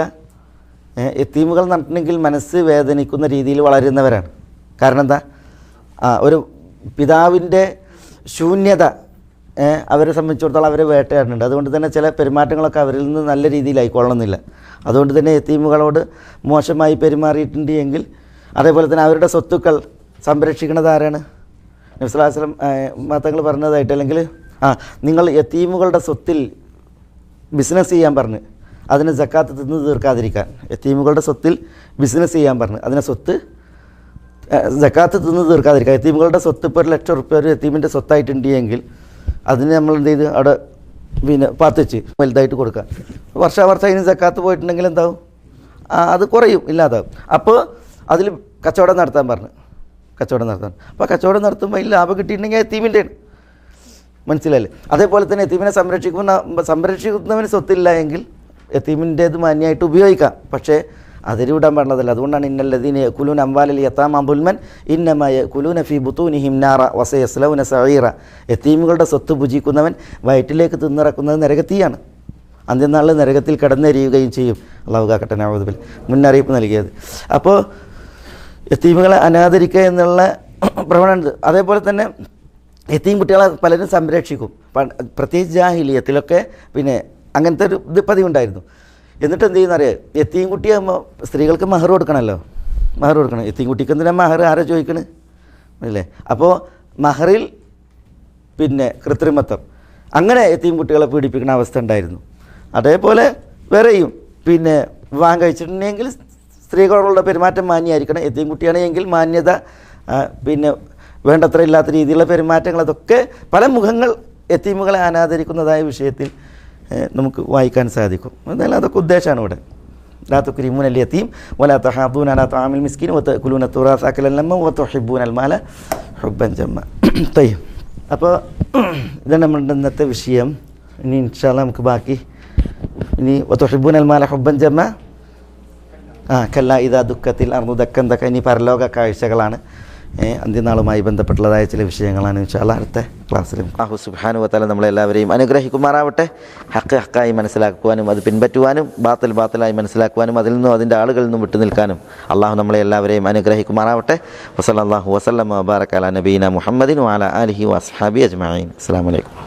യത്തീമുകൾ നടന്നിട്ടുണ്ടെങ്കിൽ മനസ്സ് വേദനിക്കുന്ന രീതിയിൽ വളരുന്നവരാണ്. കാരണം എന്താ? ഒരു പിതാവിൻ്റെ ശൂന്യത അവരെ സംബന്ധിച്ചിടത്തോളം അവരെ വേട്ടയാടുന്നുണ്ട്. അതുകൊണ്ട് തന്നെ ചില പെരുമാറ്റങ്ങളൊക്കെ അവരിൽ നിന്ന് നല്ല രീതിയിലായിക്കൊള്ളണമെന്നില്ല. അതുകൊണ്ട് തന്നെ യത്തീമുകളോട് മോശമായി പെരുമാറിയിട്ടുണ്ട് എങ്കിൽ അതേപോലെ തന്നെ അവരുടെ സ്വത്തുക്കൾ സംരക്ഷിക്കുന്നത് ആരാണ്? നബി സല്ലല്ലാഹു അലൈഹി വസല്ലം തങ്ങൾ പറഞ്ഞതായിട്ട്, അല്ലെങ്കിൽ നിങ്ങൾ യത്തീമുകളുടെ സ്വത്തിൽ ബിസിനസ് ചെയ്യാൻ പറഞ്ഞ് അതിന് സക്കാത്ത് തിന്ന് തീർക്കാതിരിക്കാൻ. യത്തീമുകളുടെ സ്വത്തിൽ ബിസിനസ് ചെയ്യാൻ പറഞ്ഞ് അതിനെ സ്വത്ത് സക്കാത്ത് തിന്ന് തീർക്കാതിരിക്കുക. യത്തീമുകളുടെ സ്വത്ത് ഇപ്പോൾ 1,00,000 റുപ്യ ഒരു യത്തീമിൻ്റെ സ്വത്തായിട്ടുണ്ട് എങ്കിൽ അതിന് നമ്മൾ എന്ത് ചെയ്ത് അവിടെ പിന്നെ പാത്തിച്ച് വലുതായിട്ട് കൊടുക്കുക. വർഷാവർഷം അതിന് സക്കാത്ത് പോയിട്ടുണ്ടെങ്കിൽ എന്താവും? അത് കുറയും, ഇല്ലാതാവും. അപ്പോൾ അതിൽ കച്ചവടം നടത്താൻ പറഞ്ഞു. അപ്പോൾ കച്ചവടം നടത്തുമ്പോൾ അതിൽ ലാഭം കിട്ടിയിട്ടുണ്ടെങ്കിൽ യത്തീമിൻ്റെയാണ്. മനസ്സിലായില്ലേ? അതേപോലെ തന്നെ യത്തീമിനെ സംരക്ഷിക്കുന്നവന് സ്വത്തില്ല എങ്കിൽ യത്തീമിൻ്റേത് മാന്യമായിട്ട് ഉപയോഗിക്കാം. പക്ഷേ അതിരിവിടാൻ പാടുള്ളതല്ല. അതുകൊണ്ടാണ് ഇന്നല്ലദീന യഅ്കുലൂന അംവാലൽ യതാമാ ദുൽമൻ ഇന്നമാ യഅ്കുലൂന ഫീ ബുതൂനിഹിം നാറ വസയസ്ലൗന സഈറ. യതീമുകളുടെ സ്വത്ത് ഭുജിക്കുന്നവൻ വയറ്റിലേക്ക് തിന്നിറക്കുന്നത് നരകത്തീയാണ്. അന്ത്യനാളിൽ നരകത്തിൽ കടന്നെരിയുകയും ചെയ്യും. അല്ലാഹു കാക്കട്ടെ. നഊദു ബില്ലാഹ്. മുന്നറിയിപ്പ് നൽകിയത്. അപ്പോൾ യതീമുകളെ അനാദരിക്കുക എന്നുള്ള പ്രവണത. അതേപോലെ തന്നെ യത്തീം കുട്ടികളെ പലരും സംരക്ഷിക്കും. പ്രത്യേകിച്ച് ജാഹിലിയത്തിലൊക്കെ പിന്നെ അങ്ങനത്തെ ഒരു ഇത് പതിവുണ്ടായിരുന്നു. എന്നിട്ട് എന്ത് ചെയ്യുന്നറിയാം, യത്തീം കുട്ടിയാകുമ്പോൾ സ്ത്രീകൾക്ക് മഹർ കൊടുക്കണമല്ലോ, മഹർ കൊടുക്കണം. യത്തീം കുട്ടിക്ക് എന്തിനാ മഹർ, ആരാ ചോദിക്കണേ അല്ലേ? അപ്പോൾ മഹറിൽ പിന്നെ കൃത്രിമത്വം, അങ്ങനെ യത്തീം കുട്ടികളെ പീഡിപ്പിക്കുന്ന അവസ്ഥ ഉണ്ടായിരുന്നു. അതേപോലെ വേറെയും പിന്നെ വിവാഹം കഴിച്ചിട്ടുണ്ടെങ്കിൽ സ്ത്രീകളോടുള്ള പെരുമാറ്റം മാന്യമായിരിക്കണം. യത്തീം കുട്ടിയാണെങ്കിൽ മാന്യത പിന്നെ വേണ്ടത്ര ഇല്ലാത്ത രീതിയിലുള്ള പെരുമാറ്റങ്ങൾ, അതൊക്കെ പല മുഖങ്ങൾ യത്തീമുകളെ അനാദരിക്കുന്നതായ വിഷയത്തിൽ നമുക്ക് വായിക്കാൻ സാധിക്കും. എന്നാലും അതൊക്കെ ഉദ്ദേശമാണ് ഇവിടെ. ലാ തുക്രിമൂനൽ യതീം വലാ തഹാദൂന അലാ തആമിൽ മിസ്കീൻ വതഅകുലൂന തുറാസ അകലൻ ലമ്മ വതുഹിബ്ബൂനൽ മാല ഹുബ്ബൻ ജമ്മ. തയ്യം. അപ്പോൾ ഇതാണ് നമ്മുടെ ഇന്നത്തെ വിഷയം. ഇനി ഇൻഷാ അല്ലാഹ് നമുക്ക് ബാക്കി ഇനി വതുഹിബ്ബൂനൽ മാല ഹുബ്ബൻ ജമ്മ കല്ലാ ഇദാ ദുക്കത്തിൽ അർദു ദക്കൻ ദക്ക, ഇനി പരലോക കാഴ്ചകളാണ്, അന്ത്യനാളുമായി ബന്ധപ്പെട്ടുള്ളതായ ചില വിഷയങ്ങളാണ് ഇൻഷാ അല്ലാഹ് അടുത്ത ക്ലാസ്സിലും. അല്ലാഹു സുബ്ഹാനഹു വ തആല നമ്മളെല്ലാവരെയും അനുഗ്രഹിക്കുമാറാവട്ടെ. ഹക്ക് ഹക്കായി മനസ്സിലാക്കുവാനും അത് പിൻപറ്റുവാനും ബാത്തിൽ ബാത്തിലായി മനസ്സിലാക്കുവാനും അതിൽ നിന്നും അതിൻ്റെ ആളുകളിൽ നിന്നും വിട്ടു നിൽക്കാനും അള്ളാഹു നമ്മളെ എല്ലാവരെയും അനുഗ്രഹിക്കുമാറാവട്ടെ. വസല്ലല്ലാഹു വസല്ലമ വബാറക അലാ നബീന മുഹമ്മദിൻ വഅലാ ആലിഹി വഅസ്ഹാബിഹി അജ്മഈൻ. അസ്സലാമു അലൈക്കും.